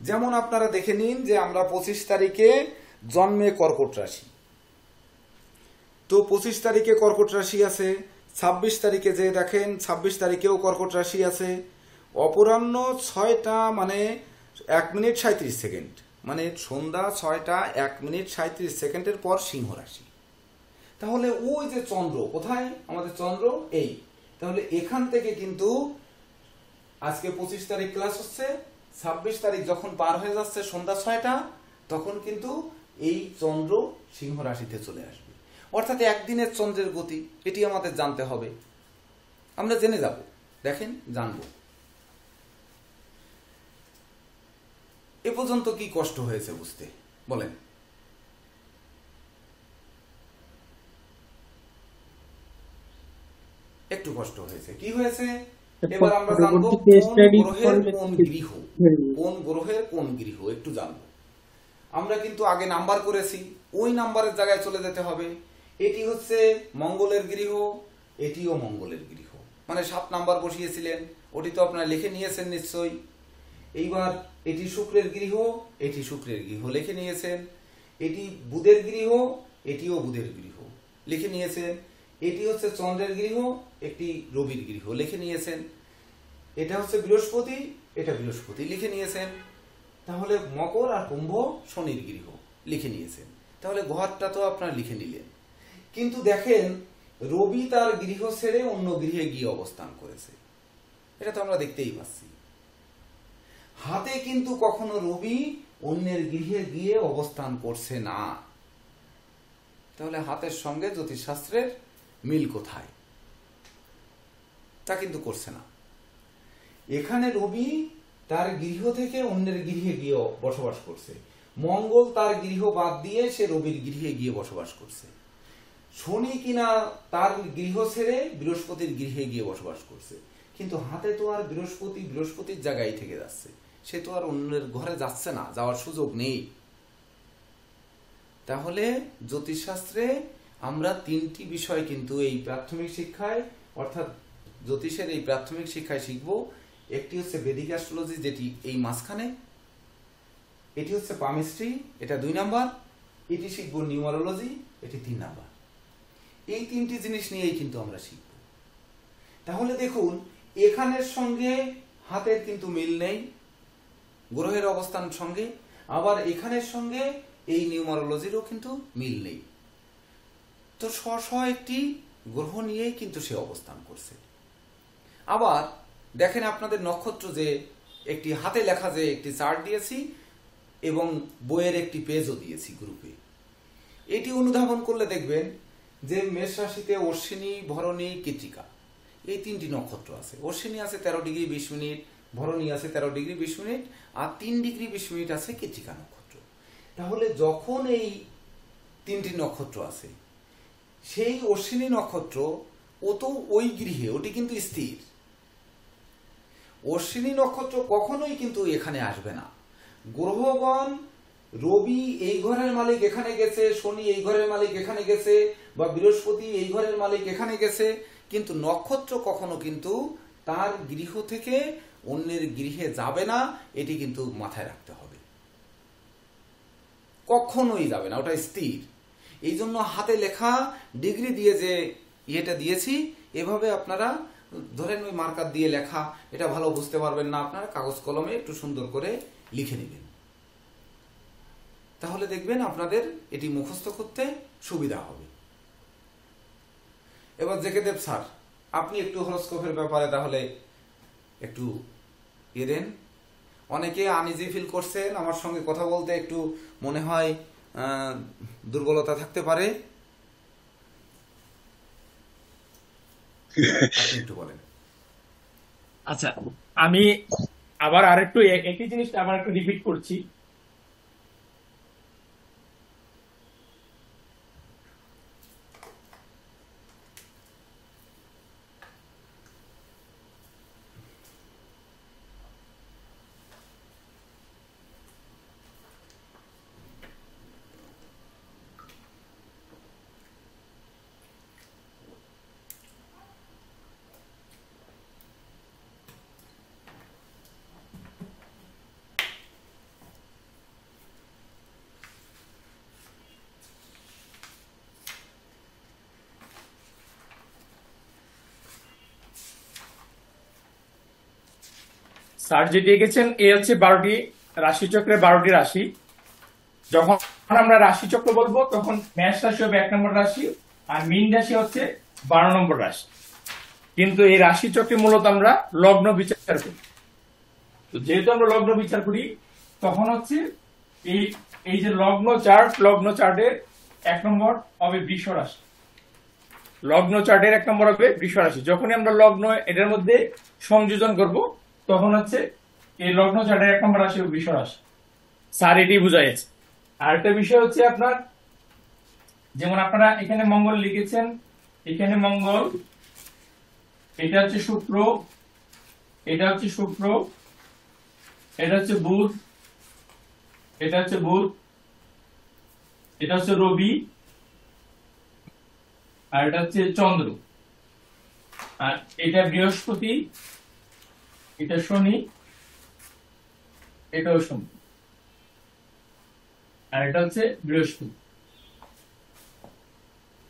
যেমন আপনারা দেখে নিন যে আমরা 25 তারিখে জন্মে কর্কট রাশি, তো 25 তারিখে কর্কট রাশি আছে, 26 তারিখে যে দেখেন 26 তারিখেও কর্কট রাশি আছে। অপরাহ্ন 6টা মানে 1 মিনিট 37 সেকেন্ড, মানে সন্ধ্যা 6টা 1 মিনিট 37 সেকেন্ডের পর সিংহ রাশি। তাহলে ওই যে চন্দ্র, কোথায় আমাদের চন্দ্র? এই। তাহলে এখান থেকে কিন্তু আজকে 25 তারিখ ক্লাস হচ্ছে, 26 তারিখ যখন পার হয়ে যাচ্ছে সন্ধ্যা 6টা, তখন কিন্তু এই চন্দ্র সিংহ রাশিতে চলে আসবে। অর্থাৎ একদিনের চন্দ্রের গতি, এটি আমাদের জানতে হবে। আমরা জেনে যাব, দেখেন জানব। এ পর্যন্ত কি কষ্ট হয়েছে বুঝতে বলেন? একটু কষ্ট হয়েছে। কি হয়েছে? এবার আমরা জানবো কোন গ্রহের কোন গৃহ একটু জানবো। আমরা কিন্তু আগে নাম্বার করেছি, ওই নাম্বারের জায়গায় চলে যেতে হবে। এটি হচ্ছে মঙ্গলের গৃহ, এটিও মঙ্গলের গৃহ, মানে 7 নাম্বার বসিয়েছিলেন, ওটি তো আপনারা লিখে নিয়েছেন নিশ্চয়ই। এইবার এটি শুক্রের গৃহ, এটি শুক্রের গৃহ লিখে নিয়েছেন। এটি বুধের গৃহ, এটিও বুধের গৃহ লিখে নিয়েছেন। এটি হচ্ছে চন্দ্রের গৃহ, একটি রবির গৃহ লিখে নিয়েছেন। এটা হচ্ছে বৃহস্পতি, এটা বৃহস্পতি লিখে নিয়েছেন। তাহলে মকর আর কুম্ভ শনির গৃহ লিখে নিয়েছেন। তাহলে ঘরটা তো আপনারা লিখে নিলেন। কিন্তু দেখেন রবি তার গৃহ ছেড়ে অন্য গৃহে গিয়ে অবস্থান করেছে, এটা তো আমরা দেখতেই পাচ্ছি। হাতে কিন্তু কখনো রবি অন্যের গৃহে গিয়ে অবস্থান করছে না। তাহলে হাতের সঙ্গে জ্যোতিষশাস্ত্রের মিল কোথায়? তা কিন্তু করছে না। এখানে রবি তার গৃহ থেকে অন্যের গৃহে গিয়ে বসবাস করছে। মঙ্গল তার গৃহ বাদ দিয়ে সে রবির গৃহে গিয়ে বসবাস করছে। শনি কিনা তার গৃহ ছেড়ে বৃহস্পতির গৃহে গিয়ে বসবাস করছে। কিন্তু হাতে তো আর বৃহস্পতির জায়গায় থেকে যাচ্ছে, সে তো আর অন্যের ঘরে যাচ্ছে না, যাওয়ার সুযোগ নেই। তাহলে জ্যোতিষশাস্ত্রে আমরা 3টি বিষয় কিন্তু এই প্রাথমিক শিক্ষায়, অর্থাৎ জ্যোতিষের এই প্রাথমিক শিক্ষায় শিখব। একটি হচ্ছে বেদিক অ্যাস্ট্রোলজি, যেটি এই মাঝখানে, এটি হচ্ছে পামিস্ট্রি, এটা 2 নাম্বার, এটি শিখব নিউমারোলজি, এটি 3 নাম্বার। এই 3টি জিনিস নিয়েই কিন্তু আমরা শিখব। তাহলে দেখুন এখানের সঙ্গে হাতের কিন্তু মিল নেই গ্রহের অবস্থান সঙ্গে, আবার এখানের সঙ্গে এই নিউমারোলজিরও কিন্তু মিল নেই। তো স্ব একটি গ্রহ নিয়েই কিন্তু সে অবস্থান করছে। আবার দেখেন আপনাদের নক্ষত্র, যে একটি হাতে লেখা যে একটি চার্ট দিয়েছি এবং বইয়ের একটি পেজও দিয়েছি গ্রুপে, এটি অনুধাবন করলে দেখবেন যে মেষ রাশিতে অশ্বিনী, ভরণী, কৃত্তিকা এই 3টি নক্ষত্র আছে। অশ্বিনী আছে 13 ডিগ্রি 20 মিনিট, ভরণী আছে 13 ডিগ্রি 20 মিনিট, আর 3 ডিগ্রি 20 মিনিট আছে কৃত্তিকা নক্ষত্র। তাহলে যখন এই 3টি নক্ষত্র আছে, সেই অশ্বিনী নক্ষত্র ও তো ওই গৃহে, ওটি কিন্তু স্থির। অশ্বিনী নক্ষত্র কখনোই কিন্তু এখানে আসবে না। গ্রহগণ, রবি এই ঘরের মালিক এখানে গেছে, শনি এই ঘরের মালিক এখানে গেছে, বা বৃহস্পতি এই ঘরের মালিক এখানে গেছে, কিন্তু নক্ষত্র কখনো কিন্তু তার গৃহ থেকে অন্যের গৃহে যাবে না। এটি কিন্তু মাথায় রাখতে হবে, কখনোই যাবে না, ওটা স্থির। এই জন্য হাতে লেখা ডিগ্রি দিয়ে যে ইয়েটা দিয়েছি, এভাবে আপনারা ধরেন ওই মার্কার দিয়ে লেখা, এটা ভালো বুঝতে পারবেন না, আপনারা কাগজ কলমে একটু সুন্দর করে লিখে নেবেন। তাহলে দেখবেন আপনাদের এটি মুখস্থ করতে সুবিধা হবে। এবার জেকে দেব স্যার, আপনি একটু হরোস্কোপের ব্যাপারে তাহলে একটু ইয়ে দেন। অনেকে আনইজি ফিল করছেন, আমার সঙ্গে কথা বলতে একটু মনে হয় দুর্বলতা থাকতে পারে, আপনি একটু বলেন। আচ্ছা, আমি আবার আরেকটু একই জিনিসটা আবার একটু রিপিট করছি। স্যার যেটি এঁকেছেন এ হচ্ছে 12টি রাশিচক্রের 12টি রাশি। যখন আমরা রাশিচক্র বলবো তখন মেষ রাশি হবে 1 নম্বর রাশি, আর মীন রাশি হচ্ছে 12 নম্বর রাশি। কিন্তু এই রাশিচক্রে মূলত আমরা লগ্ন বিচার করি। তো যেহেতু আমরা লগ্ন বিচার করি তখন হচ্ছে এই যে লগ্ন চার্টের 1 নম্বর হবে বৃষ রাশি। লগ্ন চার্টের 1 নম্বর হবে বৃষ রাশি। যখনই আমরা লগ্ন এটার মধ্যে সংযোজন করব তখন হচ্ছে এই লগ্ন চার্টের 1 নম্বর রাশি হবে বৃষ রাশি। স্যার এটি বুঝাইছে। আরেকটা বিষয় হচ্ছে আপনার, যেমন আপনারা এখানে মঙ্গল লিখেছেন, এখানে মঙ্গল, এটা হচ্ছে শুক্র, এটা হচ্ছে শুক্র, এটা হচ্ছে বুধ, এটা হচ্ছে বুধ, এটা হচ্ছে রবি, আর এটা হচ্ছে চন্দ্র, আর এটা বৃহস্পতি, এটা শনি, এটাও শনি, আর এটা হচ্ছে বৃহস্পতি।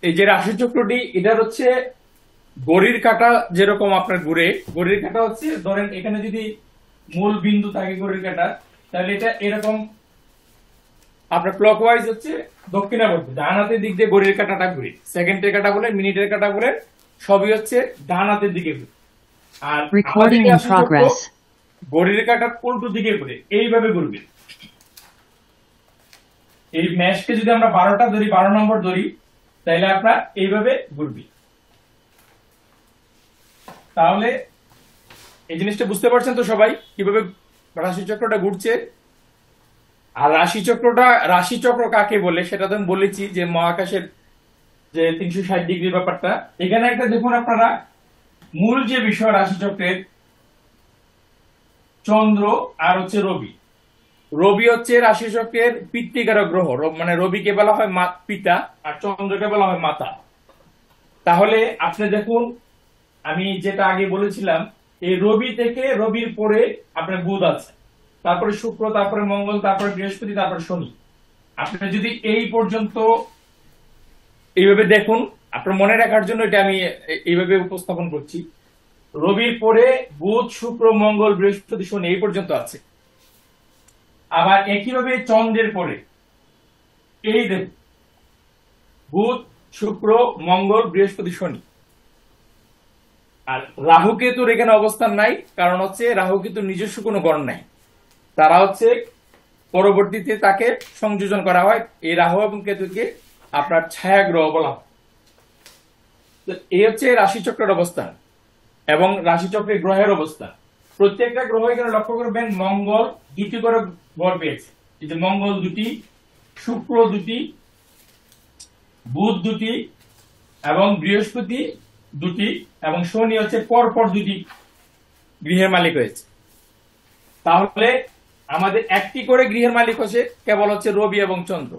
এই যে রাশিচক্রটি এটার হচ্ছে ঘড়ির কাঁটা যেরকম আপনার ঘুরে, ঘড়ির কাঁটা হচ্ছে ধরেন এখানে যদি মূল বিন্দু থাকে ঘড়ির কাঁটা, তাহলে এটা এরকম আপনার ক্লকওয়াইজ হচ্ছে দক্ষিণাবর্তী, ডান হাতের দিক দিয়ে ঘড়ির কাঁটাটা ঘুরে। সেকেন্ডের কাঁটা বলে, মিনিটের কাঁটা বলে, সবই হচ্ছে ডান হাতের দিকে ঘুরে। আর Recording in progress. ঘড়ির কাঁটার উল্টো দিকে ঘুরে, এইভাবে ঘুরবে। এই মেশকে যদি আমরা 12টা ধরি, 12 নম্বর ধরি, তাহলে আপনার এইভাবে ঘুরবে। তাহলে এই জিনিসটা বুঝতে পারছেন তো সবাই কিভাবে রাশিচক্রটা ঘুরছে? আর রাশিচক্র কাকে বলে সেটা তো আমি বলেছি, যে মহাকাশের যে 360 ডিগ্রি ব্যাপারটা। এখানে একটা দেখুন আপনারা, মূল যে বিষয় রাশিচক্রের, চন্দ্র আর হচ্ছে রবি। রবি হচ্ছে রাশিচক্রের পিতৃকারক গ্রহ, মানে রবিকে বলা হয় পিতা আর চন্দ্রকে বলা হয় মাতা। তাহলে আপনি দেখুন, আমি যেটা আগে বলেছিলাম, এই রবি থেকে রবির পরে আপনার বুধ আছে, তারপরে শুক্র, তারপরে মঙ্গল, তারপরে বৃহস্পতি, তারপরে শনি। আপনি যদি এই পর্যন্ত এইভাবে দেখুন, আপনার মনে রাখার জন্য এটা আমি এইভাবে উপস্থাপন করছি। রবির পরে বুধ, শুক্র, মঙ্গল, বৃহস্পতি, শনি এই পর্যন্ত আছে। আবার একইভাবে চন্দ্রের পরে এই দেখুন, বুধ, শুক্র, মঙ্গল, বৃহস্পতি, শনি। আর রাহু কেতুর এখানে অবস্থান নাই, কারণ হচ্ছে রাহু কেতুর নিজস্ব কোনো গণ নাই, তারা হচ্ছে পরবর্তীতে তাকে সংযোজন করা হয়। এই রাহু এবং কেতুকে আপনার ছায়া গ্রহ বলা হয়। এই হচ্ছে রাশিচক্রের অবস্থান এবং রাশিচক্রের গ্রহের অবস্থান। প্রত্যেকটা গ্রহ এখানে লক্ষ্য করবেন, মঙ্গল 2টি করে ঘর পেয়েছে। এই যে মঙ্গল 2টি, শুক্র 2টি, বুধ 2টি এবং বৃহস্পতি 2টি, এবং শনি হচ্ছে পরপর 2টি গৃহের মালিক হয়েছে। তাহলে আমাদের 1টি করে গৃহের মালিক হচ্ছে কেবল হচ্ছে রবি এবং চন্দ্র।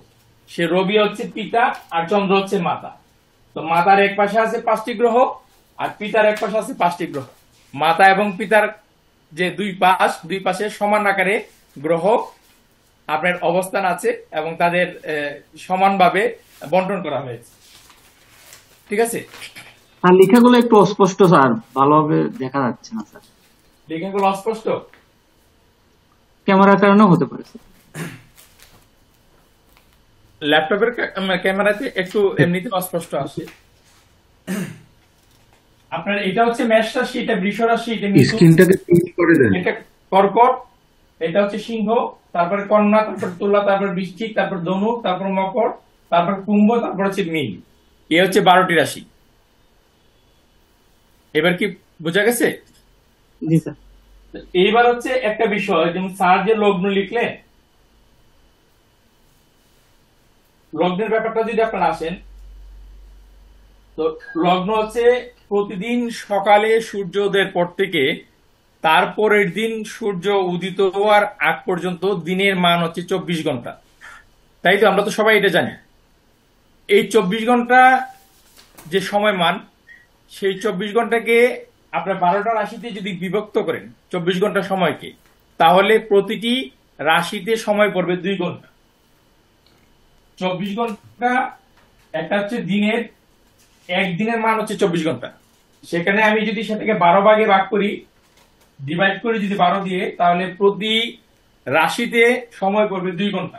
সে রবি হচ্ছে পিতা আর চন্দ্র হচ্ছে মাতা। তো মাতার এক পাশে আছে 5টি গ্রহ আর পিতার এক পাশে আছে 5টি গ্রহ। মাতা এবং পিতার যে দুই পাশে সমান আকারে গ্রহ আপনার অবস্থান আছে এবং তাদের সমানভাবে বন্টন করা হয়েছে। ঠিক আছে? আর লেখাগুলো একটু অস্পষ্ট স্যার, ভালোভাবে দেখা যাচ্ছে না স্যার। লেখাগুলো অস্পষ্ট ক্যামেরার কারণেও হতে পারে স্যার। ল্যাপটপের ক্যামেরাতে একটু এমনিতে অস্পষ্ট আসে। আপনার এটা হচ্ছে মেষ রাশি, এটা বৃষ রাশি, এটা স্ক্রিনটাকে ক্লিক করে দেন, এটা কর্কট, এটা হচ্ছে সিংহ, তারপরে কন্যা, তারপর তুলা, তারপর বৃশ্চিক, তারপর ধনু, তারপর মকর, তারপর কুম্ভ, তারপর হচ্ছে মীন। এ হচ্ছে 12টি রাশি। এবার কি বোঝা গেছে? জি স্যার। এইবার হচ্ছে একটা বিষয়, যেমন স্যার যে লগ্ন লিখলেন, লগ্নের ব্যাপারটা যদি আপনারা আসেন, তো লগ্ন হচ্ছে প্রতিদিন সকালে সূর্যোদয়ের পর থেকে তারপরের দিন সূর্য উদিত হওয়ার আগ পর্যন্ত দিনের মান হচ্ছে 24 ঘন্টা। তাই তো, আমরা তো সবাই এটা জানি। এই 24 ঘন্টা যে সময় মান, সেই 24 ঘন্টাকে আপনার 12টা রাশিতে যদি বিভক্ত করেন 24 ঘন্টা সময়কে, তাহলে প্রতিটি রাশিতে সময় পড়বে 2 ঘন্টা। 24 ঘন্টা একটা হচ্ছে দিনের, একদিনের মান হচ্ছে 24 ঘন্টা। সেখানে আমি যদি সেটাকে 12 ভাগে ভাগ করি, ডিভাইড করে যদি 12 দিয়ে, তাহলে প্রতি রাশিতে সময় পড়বে 2 ঘন্টা।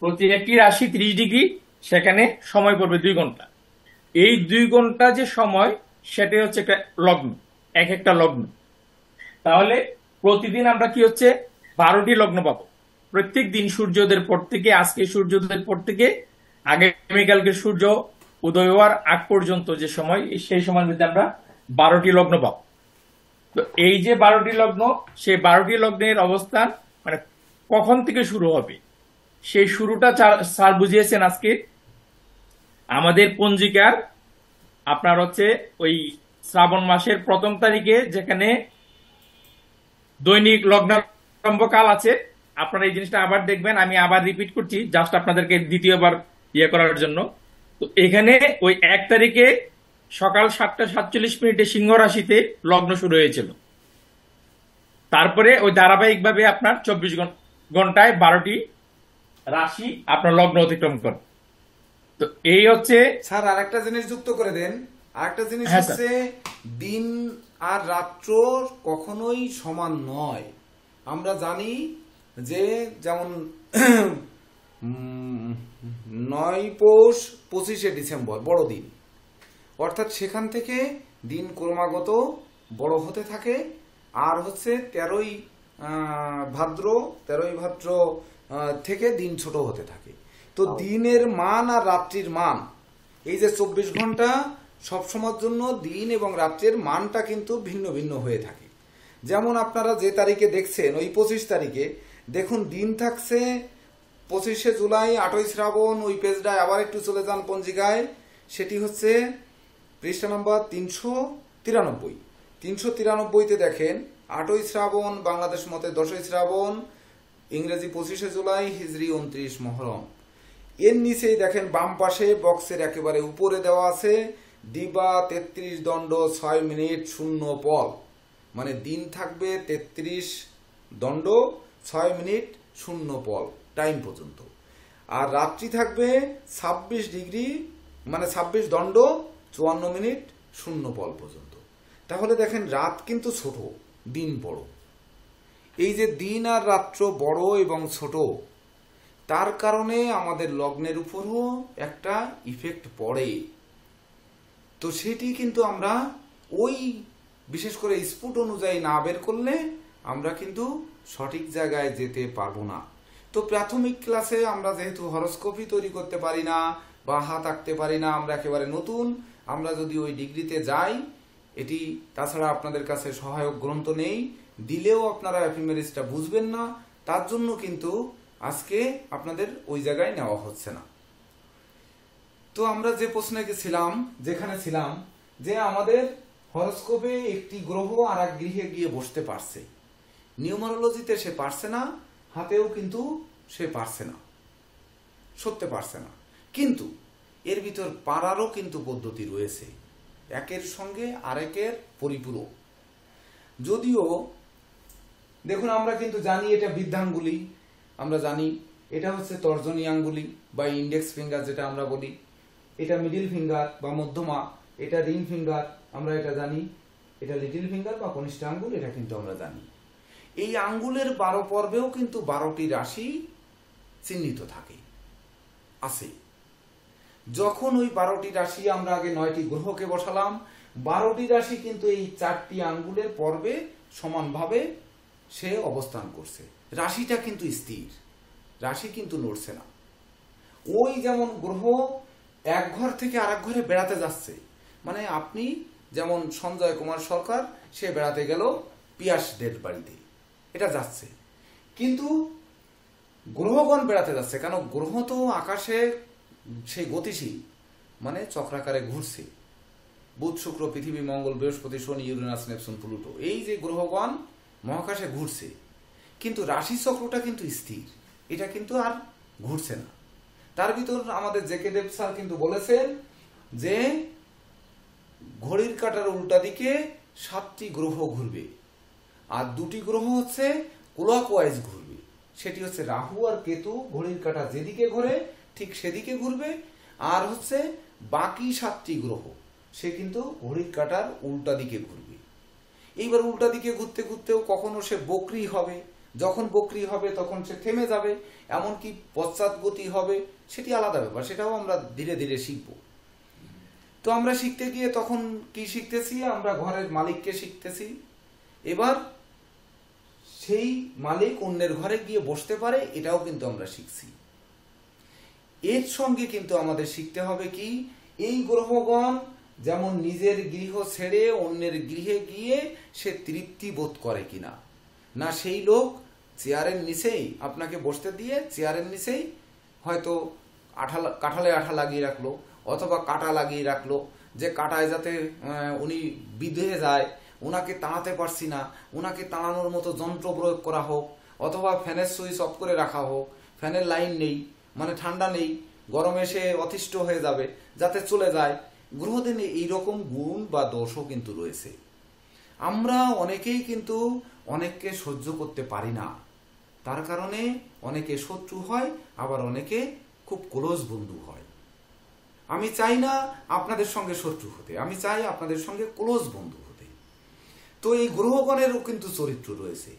প্রতি একটি রাশি 30 ডিগ্রি, সেখানে সময় পড়বে 2 ঘন্টা। এই 2 ঘন্টা যে সময়, সেটাই হচ্ছে একটা লগ্ন, এক একটা লগ্ন। তাহলে প্রতিদিন আমরা কি হচ্ছে 12টি লগ্ন পাবো। প্রত্যেক দিন সূর্যোদয়ের পর থেকে, আজকে সূর্যোদয়ের পর থেকে আগামীকালকে সূর্য উদয় হওয়ার আগ পর্যন্ত যে সময়, সেই সময়ের মধ্যে আমরা 12টি লগ্ন পাবো। তো এই যে 12টি লগ্ন, সেই 12টি লগ্নের অবস্থান মানে কখন থেকে শুরু হবে, সেই শুরুটা স্যার বুঝিয়েছেন আজকে আমাদের পঞ্জিকার। আপনার হচ্ছে ওই শ্রাবণ মাসের 1ম তারিখে, যেখানে দৈনিক লগ্নারম্ভ কাল আছে। আপনারা এই জিনিসটা আবার দেখবেন, আমি আবার রিপিট করছি জাস্ট আপনাদেরকে দ্বিতীয়বার করার জন্য। তো এখানে ওই 1 তারিখে সকাল 7:47 সিংহ রাশিতে লগ্ন শুরু হয়েছিল। তারপরে ওই ধারাবাহিকভাবে আপনার 24 ঘন্টায় 12টি রাশি আপনার লগ্ন অতিক্রম করে। তো এই হচ্ছে স্যার আরেকটা জিনিস যুক্ত করে দেন। আরেকটা জিনিস হ্যাঁ, হচ্ছে দিন আর রাত্র কখনোই সমান নয়। আমরা জানি যে যেমন 9 পৌষ 25শে ডিসেম্বর বড়দিন, অর্থাৎ সেখান থেকে দিন ক্রমাগত বড় হতে থাকে। আর হচ্ছে 13ই ভাদ্র থেকে দিন ছোট হতে থাকে। তো দিনের মান আর রাত্রির মান, এই যে 24 ঘন্টা সবসময়ের জন্য দিন এবং রাত্রের মানটা কিন্তু ভিন্ন ভিন্ন হয়ে থাকে। যেমন আপনারা যে তারিখে দেখছেন, ওই 25 তারিখে দেখুন দিন থাকছে 25শে জুলাই, 8ই শ্রাবণ। ওই পেজটায় আবার একটু চলে যান পঞ্জিকায়, সেটি হচ্ছে পৃষ্ঠা নম্বর 393। 393তে দেখেন 8ই শ্রাবণ, বাংলাদেশ মতে 10ই শ্রাবণ, ইংরেজি 25শে জুলাই, হিজরি 29 মহরম। এর নিচেই দেখেন বাম পাশে বক্সের একেবারে উপরে দেওয়া আছে দিবা 33 দণ্ড 6 মিনিট 0 পল, মানে দিন থাকবে 33 দণ্ড 6 মিনিট 0 পল টাইম পর্যন্ত। আর রাত্রি থাকবে 26 ডিগ্রি মানে 26 দণ্ড 54 মিনিট 0 পল পর্যন্ত। তাহলে দেখেন রাত কিন্তু ছোট, দিন বড়। এই যে দিন আর রাত্র বড় এবং ছোট, তার কারণে আমাদের লগ্নের উপরও একটা ইফেক্ট পড়ে। তো সেটি কিন্তু আমরা ওই বিশেষ করে স্পুট অনুযায়ী না বের করলে আমরা কিন্তু সঠিক জায়গায় যেতে পারবো না। তো প্রাথমিক ক্লাসে আমরা যেহেতু হরোস্কোপই তৈরি করতে পারি না বা হাত আঁকতে পারি না, আমরা একেবারে নতুন। আমরা যদি ওই ডিগ্রিতে যাই, এটি তাছাড়া আপনাদের কাছে সহায়ক গ্রন্থ নেই, দিলেও আপনারা এফিমেরিসটা বুঝবেন না। তার জন্য কিন্তু আজকে আপনাদের ওই জায়গায় নেওয়া হচ্ছে না। তো আমরা যে প্রশ্নে যেখানে ছিলাম যে আমাদের হরোস্কোপে একটি গ্রহ আর এক গৃহে গিয়ে বসতে পারছে, নিউমারোলজিতে সে পারছে না, হাতেও কিন্তু সে পারছে না, সরতে পারছে না। কিন্তু এর ভিতর পারারও কিন্তু পদ্ধতি রয়েছে, একের সঙ্গে আরেকের পরিপূরক। যদিও দেখুন আমরা কিন্তু জানি এটা বৃদ্ধাঙ্গুলি, আমরা জানি এটা হচ্ছে তর্জনী আঙ্গুলি বা ইন্ডেক্স ফিঙ্গার যেটা আমরা বলি, এটা মিডিল ফিঙ্গার বা মধ্যমা, এটা রিং ফিঙ্গার আমরা এটা জানি, এটা লিটল ফিঙ্গার বা কনিষ্ঠ আঙ্গুল, এটা কিন্তু আমরা জানি। এই আঙ্গুলের 12 পর্বেও কিন্তু 12টি রাশি চিহ্নিত থাকে আছে। যখন ওই 12টি রাশি আমরা আগে 9টি গ্রহকে বসালাম, 12টি রাশি কিন্তু এই 4টি আঙ্গুলের পর্বে সমানভাবে সে অবস্থান করছে। রাশিটা কিন্তু স্থির, রাশি কিন্তু নড়ছে না। ওই যেমন গ্রহ এক ঘর থেকে আরেক ঘরে বেড়াতে যাচ্ছে, মানে আপনি যেমন সঞ্জয় কুমার সরকার, সে বেড়াতে গেল পিয়াসদের বাড়িতে, এটা যাচ্ছে। কিন্তু গ্রহগণ বেড়াতে যাচ্ছে কেন? গ্রহ তো আকাশে সেই গতিশীল, মানে চক্রাকারে ঘুরছে। বুধ, শুক্র, পৃথিবী, মঙ্গল, বৃহস্পতি, শনি, ইউরেনাস, নেপচুন, প্লুটো, এই যে গ্রহগণ মহাকাশে ঘুরছে, কিন্তু রাশি চক্রটা কিন্তু স্থির, এটা কিন্তু আর ঘুরছে না। তার ভিতর আমাদের জেকে দেব স্যার কিন্তু বলেছেন যে ঘড়ির কাঁটার উল্টা দিকে 7টি গ্রহ ঘুরবে, আর 2টি গ্রহ হচ্ছে ক্লকওয়াইজ ঘুরবে। সেটি হচ্ছে রাহু আর কেতু, ঘড়ির কাঁটা যেদিকে ঘোরে ঠিক সেদিকে ঘুরবে। আর হচ্ছে বাকি 7টি গ্রহ সে কিন্তু ঘড়ির কাঁটার উল্টা দিকে ঘুরবে। এইবার উল্টা দিকে ঘুরতে ঘুরতেও কখনো সে বকরি হবে, যখন বকরি হবে তখন সে থেমে যাবে, এমনকি পশ্চাৎগতি হবে, সেটি আলাদা ব্যাপার, সেটাও আমরা ধীরে ধীরে শিখব। তো আমরা শিখতে গিয়ে তখন কি শিখতেছি, আমরা ঘরের মালিককে শিখতেছি। এবার সেই মালিক অন্যের ঘরে গিয়ে বসতে পারে, এটাও কিন্তু আমরা শিখছি। এর সঙ্গে কিন্তু আমাদের শিখতে হবে কি, এই গ্রহগণ যেমন নিজের গৃহ ছেড়ে অন্যের গৃহে গিয়ে সে তৃপ্তি বোধ করে কিনা, না সেই লোক চেয়ারের নিচেই আপনাকে বসতে দিয়ে চেয়ারের নিচেই হয়তো কাঁঠালে আঠা লাগিয়ে রাখলো, অথবা কাঁটা লাগিয়ে রাখলো, যে কাঁটায় যাতে উনি বিঁধে যায়, ওনাকে তাড়াতে পারছি না, ওনাকে তাড়ানোর মতো যন্ত্র প্রয়োগ করা হোক, অথবা ফ্যানের সুইচ অফ করে রাখা হোক, ফ্যানের লাইন নেই, মানে ঠান্ডা নেই, গরমে সে অতিষ্ঠ হয়ে যাবে, যাতে চলে যায়। গ্রহদিনে এইরকম গুণ বা দোষও কিন্তু রয়েছে। আমরা অনেকেই কিন্তু অনেককে সহ্য করতে পারি না, তার কারণে অনেকে শত্রু হয়, আবার অনেকে খুব ক্লোজ বন্ধু হয়। আমি চাই না আপনাদের সঙ্গে শত্রু হতে, আমি চাই আপনাদের সঙ্গে ক্লোজ বন্ধু হতে। তো এই গ্রহগণেরও কিন্তু চরিত্র রয়েছে,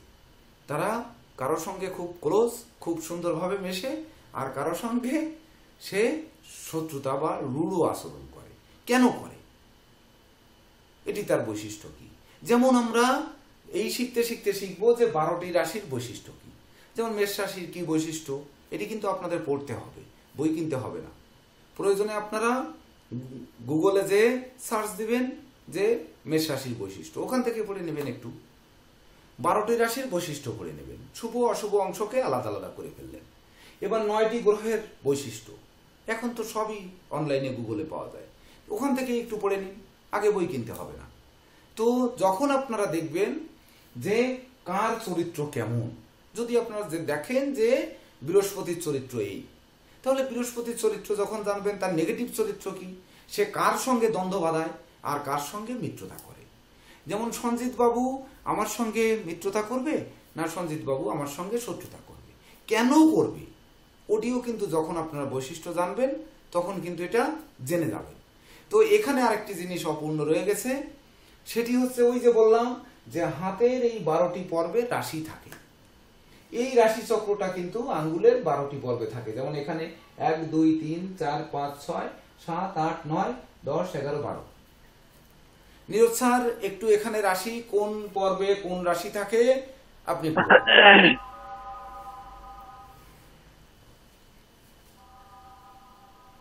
তারা কারো সঙ্গে খুব ক্লোজ, খুব সুন্দরভাবে মেশে, আর কারো সঙ্গে সে শত্রুতা বা রূঢ় আচরণ করে। কেন করে, এটি তার বৈশিষ্ট্য কি? যেমন আমরা এই শিখতে শিখতে শিখবো যে 12টি রাশির বৈশিষ্ট্য কি। যেমন মেষ রাশির কি বৈশিষ্ট্য, এটি কিন্তু আপনাদের পড়তে হবে, বই কিনতে হবে না। প্রয়োজনে আপনারা গুগলে যে সার্চ দিবেন যে মেষ রাশির বৈশিষ্ট্য, ওখান থেকে পড়ে নেবেন, একটু 12টি রাশির বৈশিষ্ট্য পড়ে নেবেন, শুভ অশুভ অংশকে আলাদা আলাদা করে ফেললেন। এবার 9টি গ্রহের বৈশিষ্ট্য, এখন তো সবই অনলাইনে গুগলে পাওয়া যায়, ওখান থেকে একটু পড়ে নিন, আগে বই কিনতে হবে না। তো যখন আপনারা দেখবেন যে কার চরিত্র কেমন, যদি আপনারা দেখেন যে বৃহস্পতির চরিত্র এই, তাহলে বৃহস্পতির চরিত্র যখন জানবেন, তার নেগেটিভ চরিত্র কি, সে কার সঙ্গে দ্বন্দ্ব বাঁধায় আর কার সঙ্গে মিত্রতা করে। যেমন সঞ্জিত বাবু আমার সঙ্গে মিত্রতা করবে, না সঞ্জিত বাবু আমার সঙ্গে শত্রুতা করবে, কেন করবে, ওটিও কিন্তু যখন আপনারা বৈশিষ্ট্য জানবেন তখন কিন্তু এটা জেনে যাবেন। তো এখানে আরেকটি জিনিস অপূর্ণ রয়ে গেছে, সেটি হচ্ছে ওই যে বললাম যে হাতের এই 12টি পর্বে রাশি থাকে, এই রাশি চক্রটা কিন্তু আঙ্গুলের 12টি পর্বে থাকে। যেমন এখানে 1 2 3 4 5 6 7 8 9 10 11 12। নীরজ স্যার একটু এখানে রাশি কোন পর্বে কোন রাশি থাকে আপনি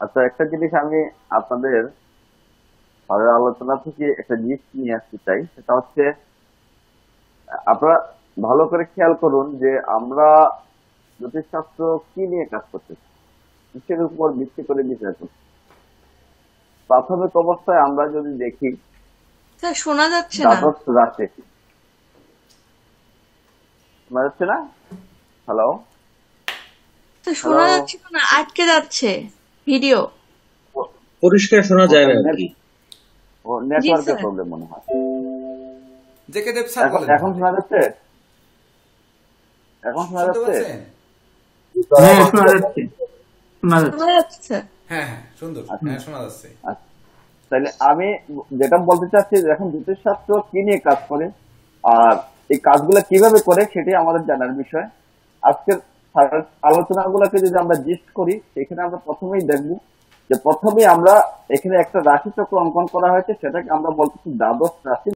আচ্ছা, একটা জিনিস আমি আপনাদের আলোচনা থেকে একটা জিনিস নিয়ে আসতে চাই, সেটা হচ্ছে আপনারা ভালো করে খেয়াল করুন যে আমরা জ্যোতিষশাস্ত্র কি নিয়ে কাজ করতেছি, কিসের উপর ভিত্তি করে বিচার করছি। প্রাথমিক অবস্থায় আমরা যদি দেখি, স্যার শোনা যাচ্ছে না, দ্বাদশ রাশি শোনা যাচ্ছে না? হ্যালো স্যার শোনা যাচ্ছে না, আটকে যাচ্ছে ভিডিও, পরিষ্কার শোনা যায় না আর কি। ও নেটওয়ার্কের প্রবলেম মনে হয়। জেকে দেব স্যার বলেন, এখন শোনা যাচ্ছে? এখন শোনা যাচ্ছে? হ্যাঁ শোনা যাচ্ছে, শোনা যাচ্ছে। শোনা যাচ্ছে। হ্যাঁ হ্যাঁ সুন্দর, হ্যাঁ শোনা যাচ্ছে। তাহলে আমি যেটা বলতে চাচ্ছি, এখন জ্যোতিষশাস্ত্র কি নিয়ে কাজ করে আর এই কাজগুলো কিভাবে করে সেটাই আমাদের জানার বিষয়। আজকের আলোচনাগুলোকে যদি আমরা জিস্ট করি, সেখানে আমরা প্রথমেই দেখব যে প্রথমে আমরা এখানে একটা রাশি চক্র অঙ্কন করা হয়েছে, সেটাকে আমরা বলতেছি দ্বাদশ রাশি।